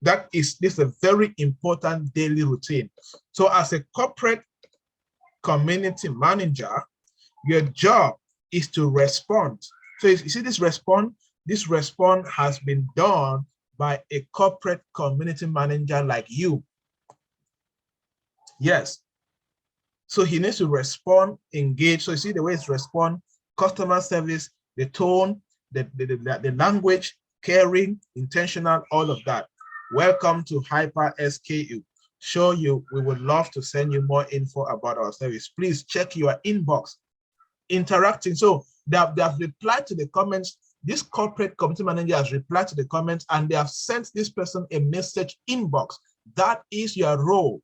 This is a very important daily routine. So as a corporate community manager, your job is to respond. So you see this response has been done by a corporate community manager like you. Yes. So he needs to respond, engage. So you see the way it's respond, customer service, the tone, the language, caring, intentional, all of that. Welcome to Hyper SKU. We would love to send you more info about our service. Please check your inbox. Interacting. So They have replied to the comments. This corporate community manager has replied to the comments, and they have sent this person a message inbox. That is your role.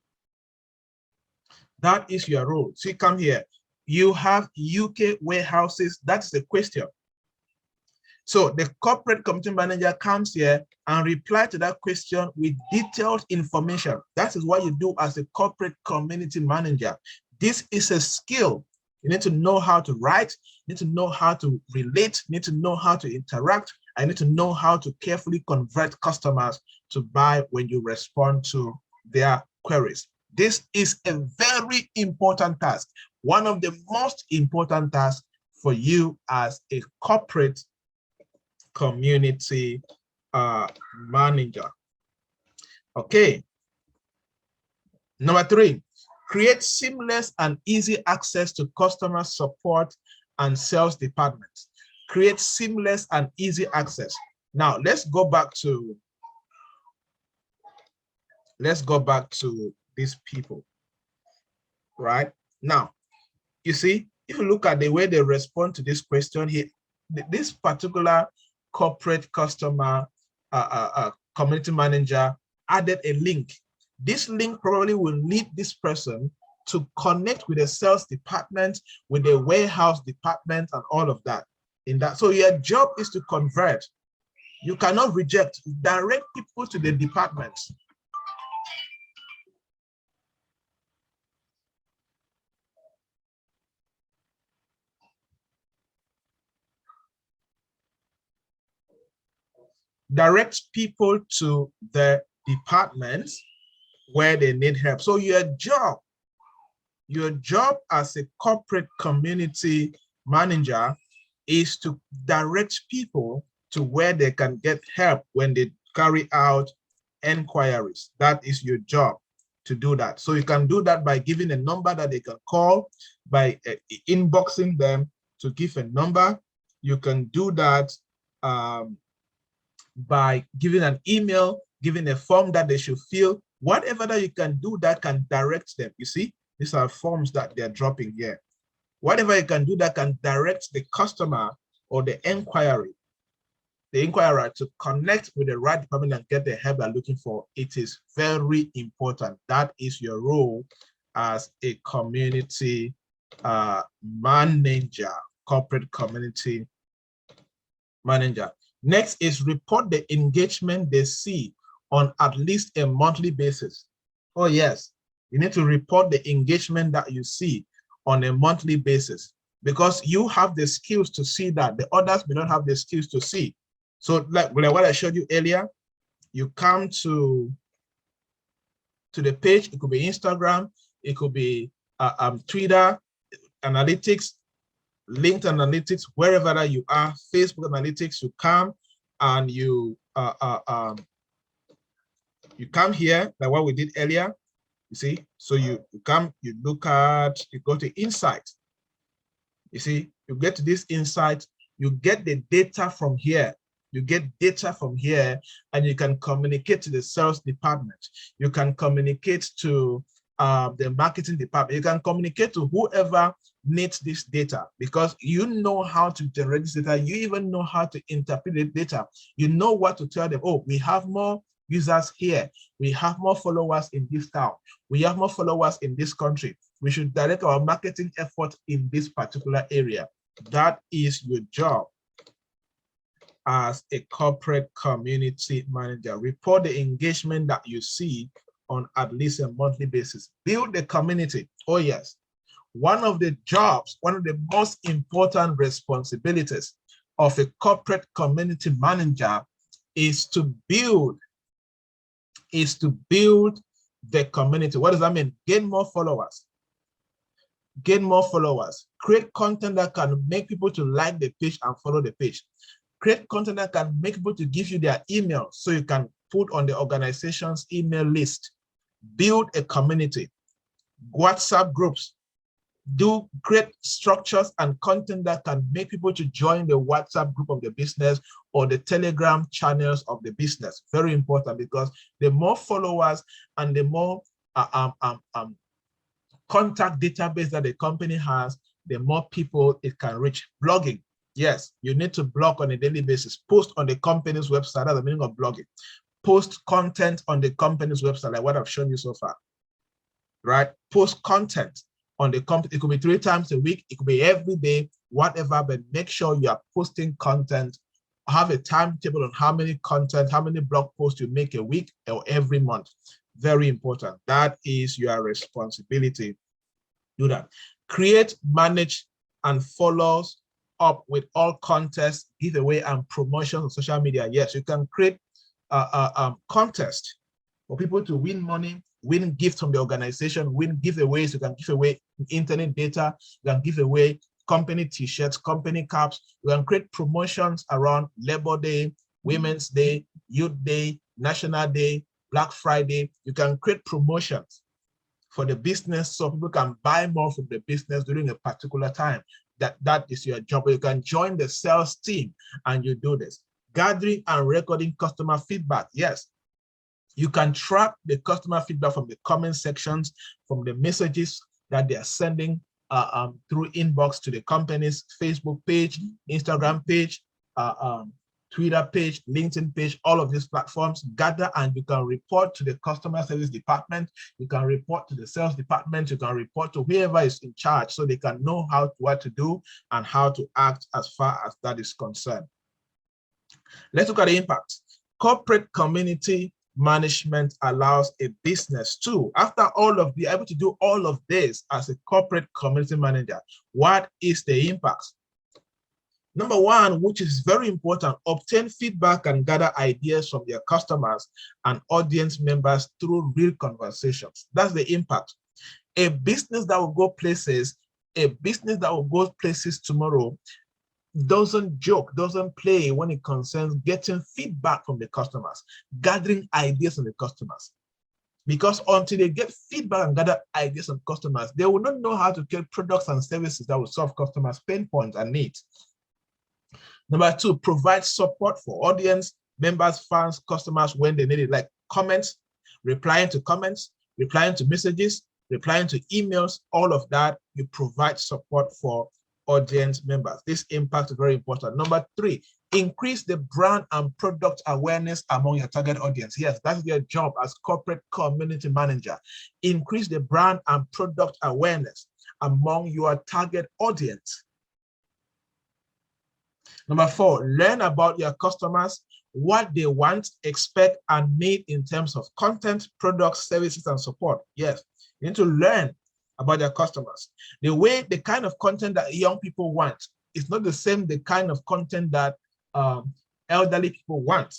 That is your role. See, come here. You have UK warehouses. That's the question. So the corporate community manager comes here and replies to that question with detailed information. That is what you do as a corporate community manager. This is a skill. You need to know how to write, you need to know how to relate, you need to know how to interact, and you need to know how to carefully convert customers to buy when you respond to their queries. This is a very important task, one of the most important tasks for you as a corporate community manager. Okay. Number 3, create seamless and easy access to customer support and sales departments. Create seamless and easy access. Now let's go back to these people. Right now, you see, if you look at the way they respond to this question here, this particular corporate customer community manager added a link. This link probably will lead this person to connect with the sales department, with the warehouse department, and all of that. So your job is to convert. You cannot reject. Direct people to the departments. Direct people to the departments where they need help. So your job as a corporate community manager is to direct people to where they can get help when they carry out inquiries. That is your job, to do that. So you can do that by giving a number that they can call, by inboxing them to give a number. You can do that by giving an email, giving a form that they should fill. Whatever that you can do that can direct them. You see, these are forms that they're dropping here. Whatever you can do that can direct the customer or the inquirer to connect with the right department and get the help they're looking for. It is very important. That is your role as a community manager, corporate community manager. Next is report the engagement they see on at least a monthly basis. Oh yes, you need to report the engagement that you see on a monthly basis, because you have the skills to see that. The others may not have the skills to see. So like what I showed you earlier, you come to the page. It could be Instagram, it could be Twitter analytics, LinkedIn analytics, wherever that you are, Facebook analytics. You come and you come here, like what we did earlier. You see, so you come, you look at, you go to insight. You see, you get to this insight, you get the data from here. You get data from here, and you can communicate to the sales department. You can communicate to the marketing department. You can communicate to whoever needs this data, because you know how to generate this data. You even know how to interpret the data. You know what to tell them. Oh, we have more users here. We have more followers in this town. We have more followers in this country. We should direct our marketing effort in this particular area. That is your job as a corporate community manager. Report the engagement that you see on at least a monthly basis. Build the community. Oh yes. One of the jobs, one of the most important responsibilities of a corporate community manager is to build the community. What does that mean? Gain more followers. Gain more followers. Create content that can make people to like the page and follow the page. Create content that can make people to give you their email so you can put on the organization's email list. Build a community. WhatsApp groups. Create structures and content that can make people to join the WhatsApp group of the business or the Telegram channels of the business. Very important, because the more followers and the more contact database that the company has, the more people it can reach. Blogging. Yes, you need to blog on a daily basis. Post on the company's website. That's the meaning of blogging. Post content on the company's website, like what I've shown you so far. Right? Post content on the company. It could be 3 times a week. It could be every day, whatever, but make sure you are posting content. Have a timetable on how many blog posts you make a week or every month. Very important. That is your responsibility. Do that. Create, manage, and follows up with all contests, giveaway, and promotions on social media. Yes, you can create a contest for people to win money, win gifts from the organization, win giveaways. You can give away internet data. You can give away company t-shirts, company caps. You can create promotions around Labor Day, Women's Day, Youth Day, National Day, Black Friday. You can create promotions for the business so people can buy more from the business during a particular time. That is your job. You can join the sales team and you do this. Gathering and recording customer feedback. Yes, you can track the customer feedback from the comment sections, from the messages that they are sending through inbox to the company's Facebook page, Instagram page, Twitter page, LinkedIn page, all of these platforms. Gather and you can report to the customer service department. You can report to the sales department. You can report to whoever is in charge so they can know what to do and how to act as far as that is concerned. Let's look at the impact. Corporate community management allows a business to, after all of be able to do all of this as a corporate community manager, what is the impact? Number one, which is very important, obtain feedback and gather ideas from your customers and audience members through real conversations. That's the impact. A business that will go places, tomorrow doesn't joke, doesn't play when it concerns getting feedback from the customers, gathering ideas from the customers. Because until they get feedback and gather ideas from customers, they will not know how to create products and services that will solve customers' pain points and needs. Number two, provide support for audience, members, fans, customers when they need it, like comments, replying to messages, replying to emails, all of that. You provide support for audience members. This impact is very important. Number three, increase the brand and product awareness among your target audience. Yes, that's your job as corporate community manager. Increase the brand and product awareness among your target audience. Number four, learn about your customers, what they want, expect, and need in terms of content, products, services, and support. Yes, you need to learn about their customers. The kind of content that young people want is not the same the kind of content that elderly people want.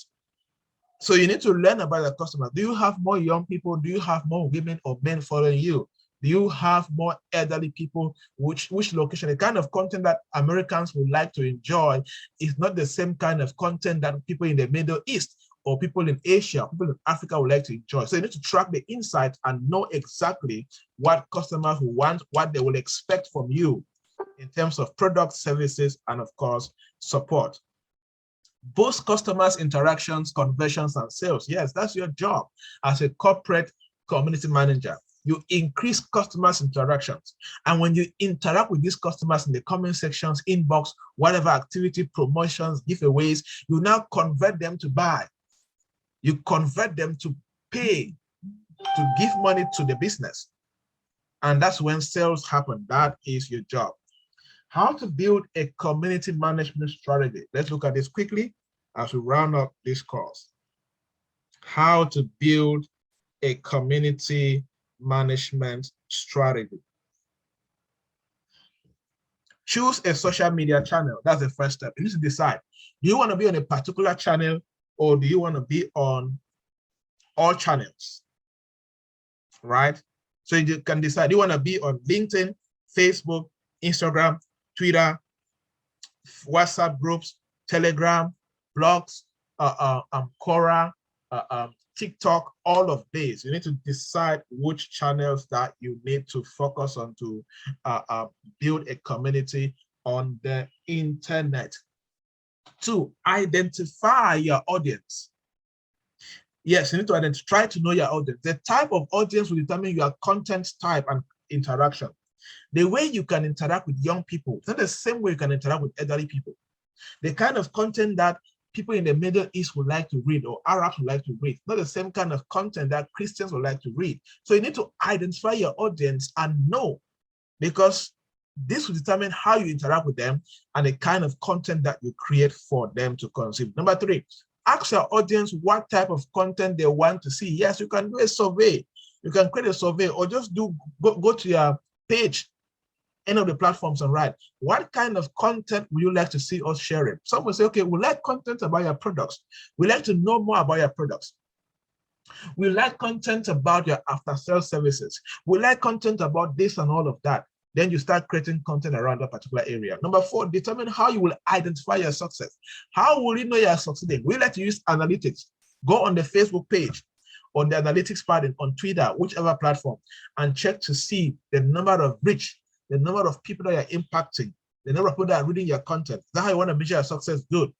So you need to learn about the customers. Do you have more young people? Do you have more women or men following you? Do you have more elderly people? Which location? The kind of content that Americans would like to enjoy is not the same kind of content that people in the Middle East or people in Asia, people in Africa would like to enjoy. So you need to track the insights and know exactly what customers will want, what they will expect from you in terms of products, services, and of course, support. Boost customers' interactions, conversions, and sales. Yes, that's your job as a corporate community manager. You increase customers' interactions. And when you interact with these customers in the comment sections, inbox, whatever activity, promotions, giveaways, you now convert them to buy. You convert them to pay, to give money to the business. And that's when sales happen. That is your job. How to build a community management strategy. Let's look at this quickly as we round up this course. How to build a community management strategy. Choose a social media channel. That's the first step. You need to decide, do you want to be on a particular channel or do you want to be on all channels, right? So you can decide, do you want to be on LinkedIn, Facebook, Instagram, Twitter, WhatsApp groups, Telegram, blogs, Quora, TikTok, all of these. You need to decide which channels that you need to focus on to build a community on the internet. Two, identify your audience. Yes, you need to try to know your audience. The type of audience will determine your content type and interaction. The way you can interact with young people is not the same way you can interact with elderly people. The kind of content that people in the Middle East would like to read or Arabs would like to read, not the same kind of content that Christians would like to read. So you need to identify your audience and know, because this will determine how you interact with them and the kind of content that you create for them to consume. Number 3, ask your audience what type of content they want to see. Yes, you can do a survey. You can create a survey or just go to your page, any of the platforms, and write, what kind of content would you like to see us sharing? Some will say, okay, we like content about your products. We like to know more about your products. We like content about your after-sales services. We like content about this and all of that. Then you start creating content around that particular area. Number 4, determine how you will identify your success. How will you know you're succeeding? We like to use analytics. Go on the Facebook page, on the analytics part, on Twitter, whichever platform, and check to see the number of reach, the number of people that you're impacting, the number of people that are reading your content. That's how you want to measure your success. Good.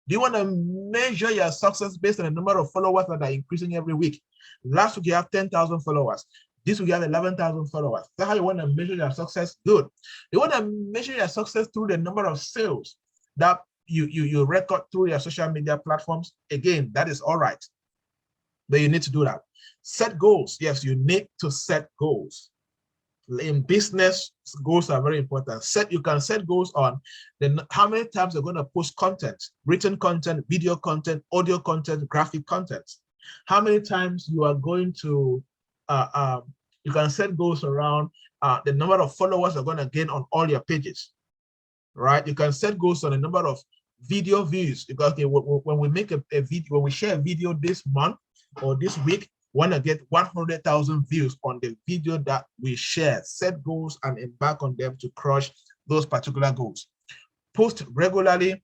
Do you want to measure your success based on the number of followers that are increasing every week? Last week you have 10,000 followers. This week you have 11,000 followers. That's how you want to measure your success. Good. You want to measure your success through the number of sales that you record through your social media platforms. Again, that is all right, but you need to do that. Set goals. Yes, you need to set goals. In business, goals are very important. You can set goals on how many times you're going to post content, written content, video content, audio content, graphic content. How many times you are going to, you can set goals around the number of followers you're going to gain on all your pages, right? You can set goals on the number of video views, because okay, when we make a video, when we share a video this month or this week, want to get 100,000 views on the video that we share. Set goals and embark on them to crush those particular goals. Post regularly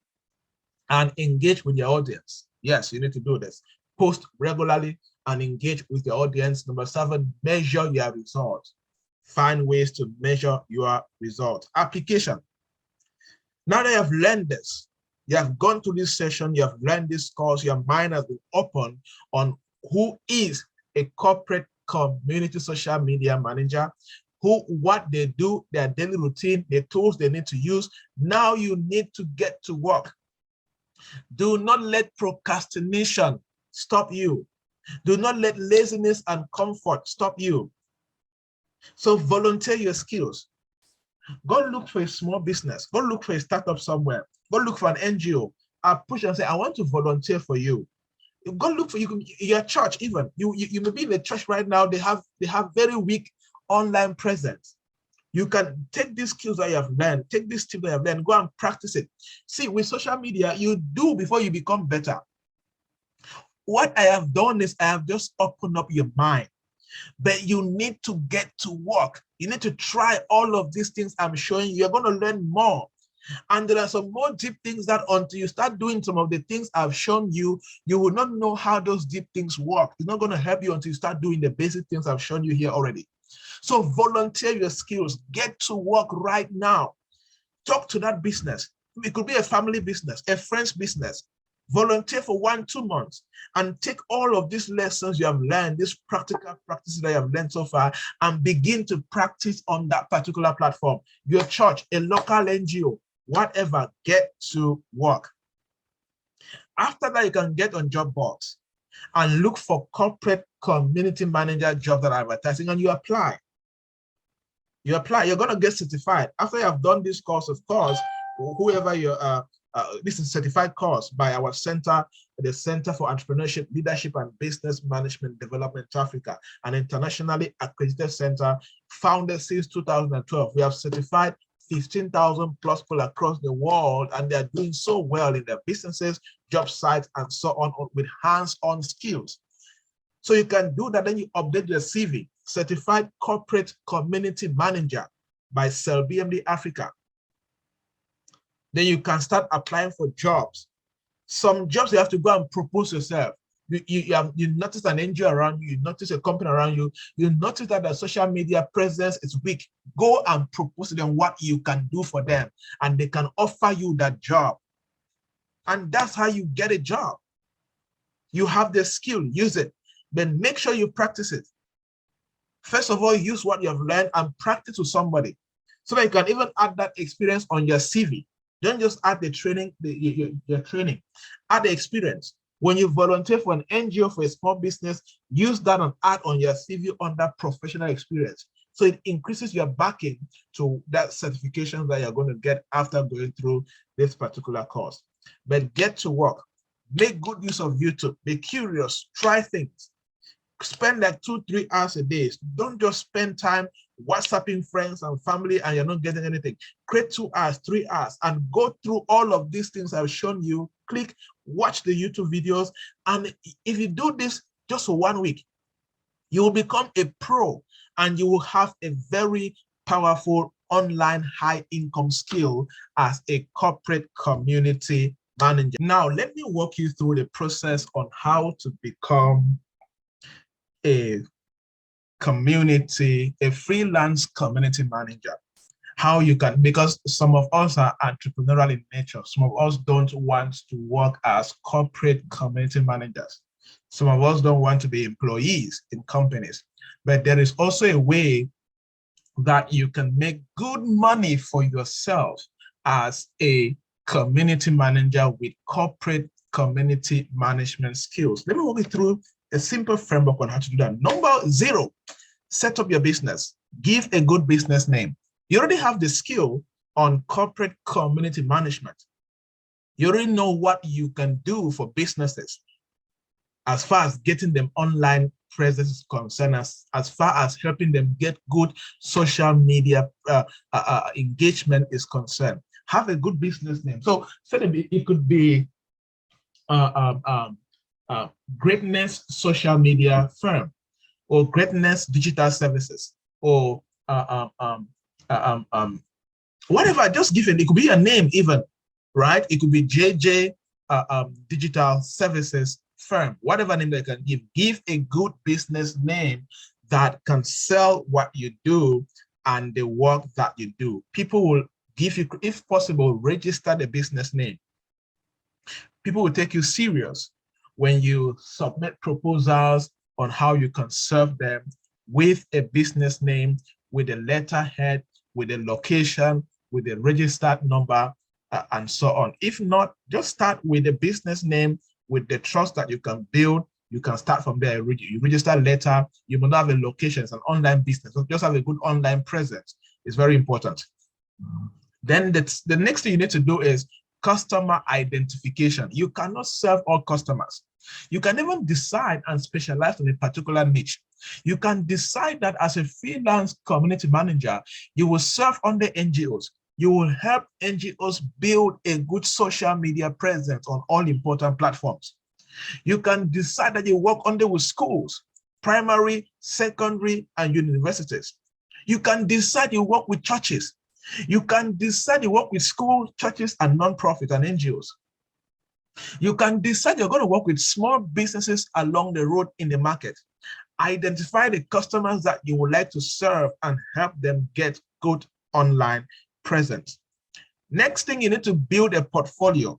and engage with your audience. Yes, you need to do this. Post regularly and engage with your audience. Number 7, measure your results. Find ways to measure your results. Application. Now that you have learned this, you have gone to this session, you have learned this course, your mind has been open on who is a corporate community social media manager, what they do, their daily routine, the tools they need to use. Now you need to get to work. Do not let procrastination stop you. Do not let laziness and comfort stop you. So volunteer your skills. Go look for a small business. Go look for a startup somewhere. Go look for an NGO. Push and say, I want to volunteer for you. Go look for your church. Even you may be in the church right now. They have very weak online presence. You can take these skills that you have learned, take these tips that you have learned, go and practice it. See, with social media, you do before you become better. What I have done is I have just opened up your mind, but you need to get to work. You need to try all of these things I'm showing you. You're going to learn more. And there are some more deep things that until you start doing some of the things I've shown you, you will not know how those deep things work. It's not going to help you until you start doing the basic things I've shown you here already. So volunteer your skills. Get to work right now. Talk to that business. It could be a family business, a friend's business. Volunteer for 1-2 months and take all of these lessons you have learned, these practical practices that you have learned so far, and begin to practice on that particular platform. Your church, a local NGO, whatever, get to work. After that, you can get on job boards and look for corporate community manager jobs that are advertising, and you apply. You're going to get certified. After you have done this course, of course, whoever you are, this is a certified course by our center, the Center for Entrepreneurship, Leadership and Business Management Development Africa, an internationally accredited center founded since 2012. We have certified 15,000 plus people across the world, and they're doing so well in their businesses, job sites, and so on with hands-on skills. So you can do that, then you update your CV, Certified Corporate Community Manager by CellBMD Africa. Then you can start applying for jobs. Some jobs you have to go and propose yourself. You notice an NGO around you, you notice a company around you, you notice that the social media presence is weak. Go and propose to them what you can do for them, and they can offer you that job. And that's how you get a job. You have the skill, use it. Then make sure you practice it. First of all, use what you have learned and practice with somebody so that you can even add that experience on your CV. Don't just add the training, your training, add the experience. When you volunteer for an NGO, for a small business, use that and add on your CV under professional experience. So it increases your backing to that certification that you're going to get after going through this particular course. But get to work. Make good use of YouTube. Be curious. Try things. Spend like 2-3 hours a day. Don't just spend time WhatsApping friends and family and you're not getting anything. Create 2 hours, 3 hours, and go through all of these things I've shown you. Click, watch the YouTube videos. And if you do this just for 1 week, you will become a pro and you will have a very powerful online high income skill as a corporate community manager. Now, let me walk you through the process on how to become a freelance community manager. How you can, because some of us are entrepreneurial in nature. Some of us don't want to work as corporate community managers. Some of us don't want to be employees in companies. But there is also a way that you can make good money for yourself as a community manager with corporate community management skills. Let me walk you through a simple framework on how to do that. Number 0, set up your business. Give a good business name. You already have the skill on corporate community management. You already know what you can do for businesses as far as getting them online presence is concerned, as far as helping them get good social media engagement is concerned. Have a good business name. So it could be Greatness Social Media Firm, or Greatness Digital Services, or whatever. Just give it could be a name even, right? It could be JJ Digital Services Firm, whatever name they can give. Give a good business name that can sell what you do and the work that you do. People will give you, if possible, register the business name. People will take you serious when you submit proposals on how you can serve them with a business name, with a letterhead, with a location, with a registered number, and so on. If not, just start with a business name, with the trust that you can build. You can start from there. You register later. You will not have a location. It's an online business. So just have a good online presence. It's very important. Then the next thing you need to do is customer identification. You cannot serve all customers. You can even decide and specialize in a particular niche. You can decide that as a freelance community manager, you will serve under NGOs. You will help NGOs build a good social media presence on all important platforms. You can decide that you work under with schools, primary, secondary, and universities. You can decide you work with churches. You can decide you work with schools, churches, and nonprofits and NGOs. You can decide you're going to work with small businesses along the road in the market. Identify the customers that you would like to serve and help them get good online presence. Next thing, you need to build a portfolio.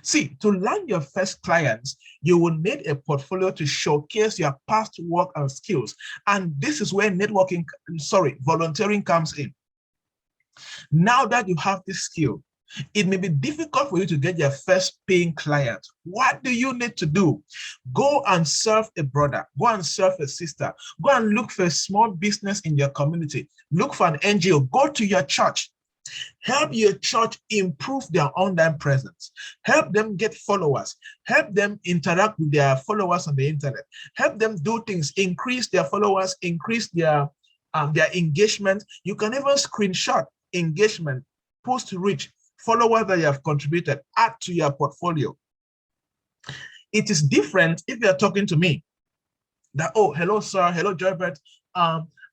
See, to land your first clients, you will need a portfolio to showcase your past work and skills. And this is where volunteering comes in. Now that you have this skill, it may be difficult for you to get your first paying client. What do you need to do? Go and serve a brother. Go and serve a sister. Go and look for a small business in your community. Look for an NGO. Go to your church. Help your church improve their online presence. Help them get followers. Help them interact with their followers on the internet. Help them do things, increase their followers, increase their engagement. You can even screenshot engagement, post reach, followers that you have contributed, add to your portfolio. It is different if you're talking to me that, oh, hello, sir. Hello, Joybert.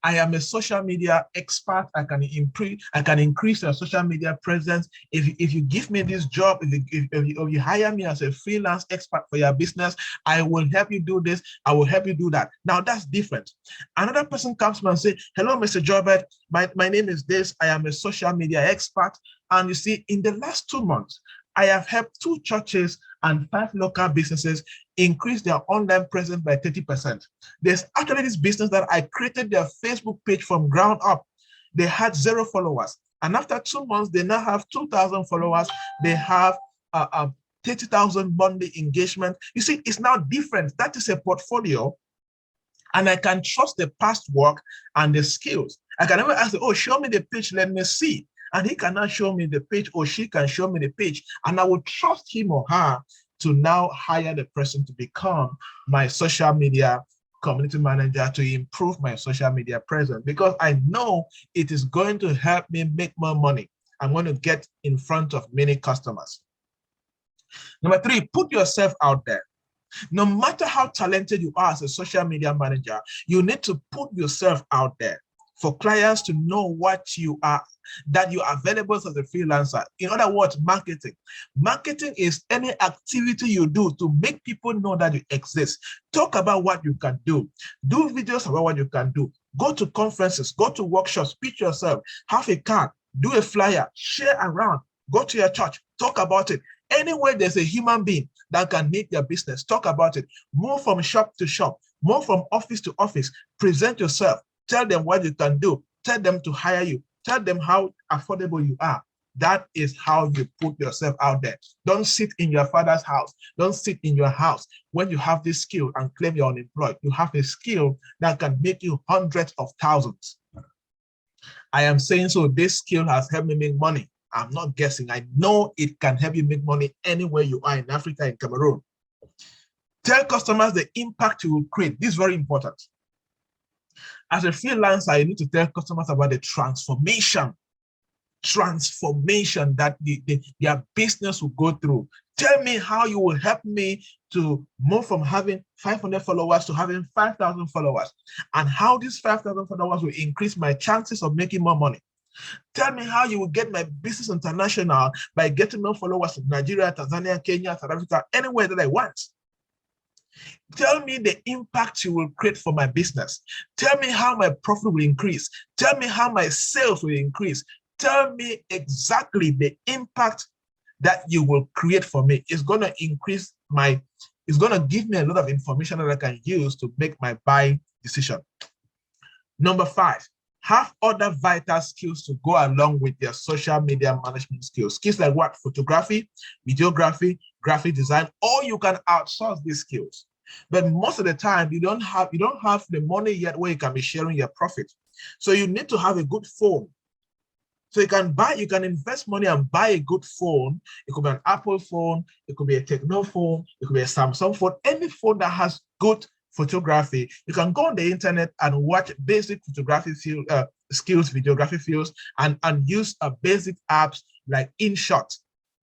I am a social media expert. I can increase your social media presence. If you give me this job, if you hire me as a freelance expert for your business, I will help you do this. I will help you do that. Now that's different. Another person comes to me and say, hello, Mr. Joybert. My name is this. I am a social media expert. And you see, in the last 2 months, I have helped 2 churches and 5 local businesses increase their online presence by 30%. There's actually this business that I created their Facebook page from ground up. They had 0 followers. And after 2 months, they now have 2,000 followers. They have 30,000 monthly engagement. You see, it's now different. That is a portfolio. And I can trust the past work and the skills. I can never ask, oh, show me the page, let me see. And he cannot show me the page, or she can show me the page. And I will trust him or her to now hire the person to become my social media community manager, to improve my social media presence, because I know it is going to help me make more money. I'm going to get in front of many customers. Number 3, put yourself out there. No matter how talented you are as a social media manager, you need to put yourself out there for clients to know what you are, that you are available as a freelancer. In other words, marketing. Marketing is any activity you do to make people know that you exist. Talk about what you can do. Do videos about what you can do. Go to conferences, go to workshops, pitch yourself, have a card, do a flyer, share around, go to your church, talk about it. Anywhere there's a human being that can make your business, talk about it. Move from shop to shop, move from office to office, present yourself, tell them what you can do, tell them to hire you, tell them how affordable you are. That is how you put yourself out there. Don't sit in your father's house. Don't sit in your house when you have this skill and claim you're unemployed. You have a skill that can make you hundreds of thousands. I am saying so this skill has helped me make money. I'm not guessing. I know it can help you make money anywhere you are in Africa, in Cameroon. Tell customers the impact you will create. This is very important. As a freelancer, you need to tell customers about the transformation that their business will go through. Tell me how you will help me to move from having 500 followers to having 5,000 followers, and how these 5,000 followers will increase my chances of making more money. Tell me how you will get my business international by getting more followers in Nigeria, Tanzania, Kenya, South Africa, anywhere that I want. Tell me the impact you will create for my business. Tell me how my profit will increase. Tell me how my sales will increase. Tell me exactly the impact that you will create for me. It's going to increase it's going to give me a lot of information that I can use to make my buying decision. Number 5, have other vital skills to go along with your social media management skills. Skills like what? Photography, videography, graphic design, or you can outsource these skills. But most of the time, you don't have the money yet where you can be sharing your profit. So you need to have a good phone. So you can invest money and buy a good phone. It could be an Apple phone, it could be a Techno phone, it could be a Samsung phone, any phone that has good photography. You can go on the internet and watch basic photography skills, videography skills, and use basic apps like InShot.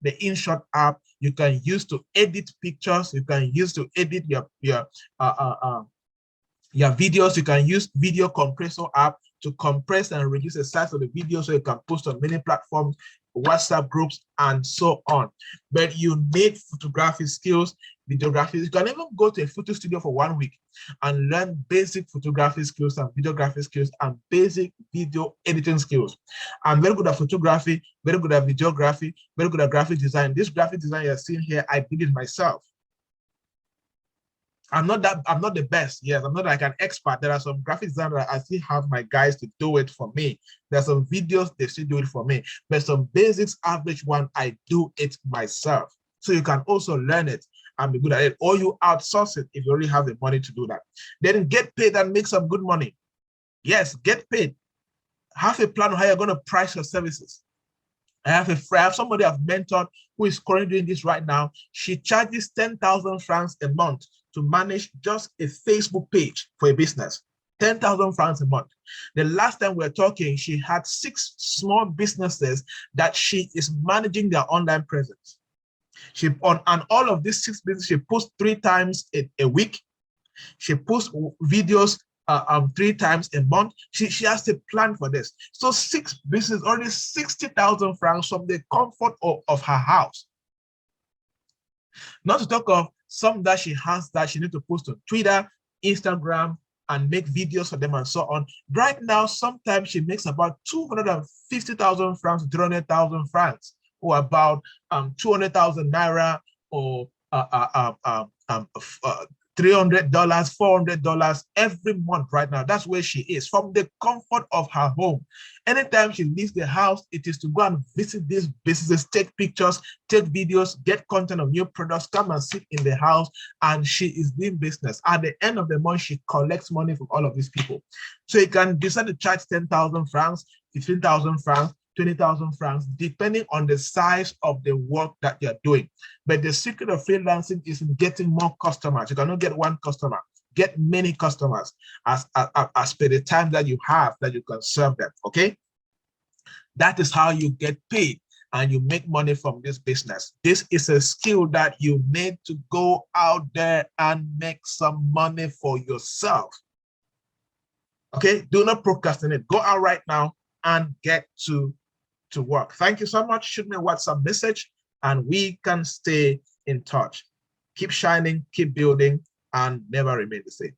The InShot app you can use to edit pictures. You can use to edit your videos. You can use video compressor app to compress and reduce the size of the video so you can post on many platforms, WhatsApp groups, and so on. But you need photography skills, videography. You can even go to a photo studio for 1 week and learn basic photography skills and videography skills and basic video editing skills. I'm very good at photography, very good at videography, very good at graphic design. This graphic design you're seeing here, I did it myself. I'm not the best. Yes, I'm not like an expert. There are some graphic designers I still have my guys to do it for me. There's some videos they still do it for me. But some basics, average one, I do it myself. So you can also learn it and be good at it, or you outsource it if you already have the money to do that. Then get paid and make some good money. Yes, get paid. Have a plan on how you're going to price your services. I have somebody I've mentored who is currently doing this right now. She charges 10,000 francs a month to manage just a Facebook page for a business. 10,000 francs a month. The last time we were talking, she had 6 small businesses that she is managing their online presence. On all of these 6 businesses, she posts 3 times a week. She posts videos 3 times a month. She has a plan for this. So 6 businesses, already 60,000 francs from the comfort of her house. Not to talk of some that she has that she needs to post on Twitter, Instagram, and make videos for them and so on. Right now, sometimes she makes about 250,000 francs, 300,000 francs, or about 200,000 naira, or $300, $400 every month right now. That's where she is, from the comfort of her home. Anytime she leaves the house, it is to go and visit these businesses, take pictures, take videos, get content of new products, come and sit in the house, and she is doing business. At the end of the month, she collects money from all of these people. So you can decide to charge 10,000 francs, 15,000 francs, 20,000 francs, depending on the size of the work that you're doing. But the secret of freelancing is in getting more customers. You cannot get one customer, get many customers as per the time that you have that you can serve them, okay? That is how you get paid and you make money from this business. This is a skill that you need to go out there and make some money for yourself. Okay, do not procrastinate. Go out right now and get to work. Thank you so much. Shoot me a WhatsApp message and we can stay in touch. Keep shining, keep building, and never remain the same.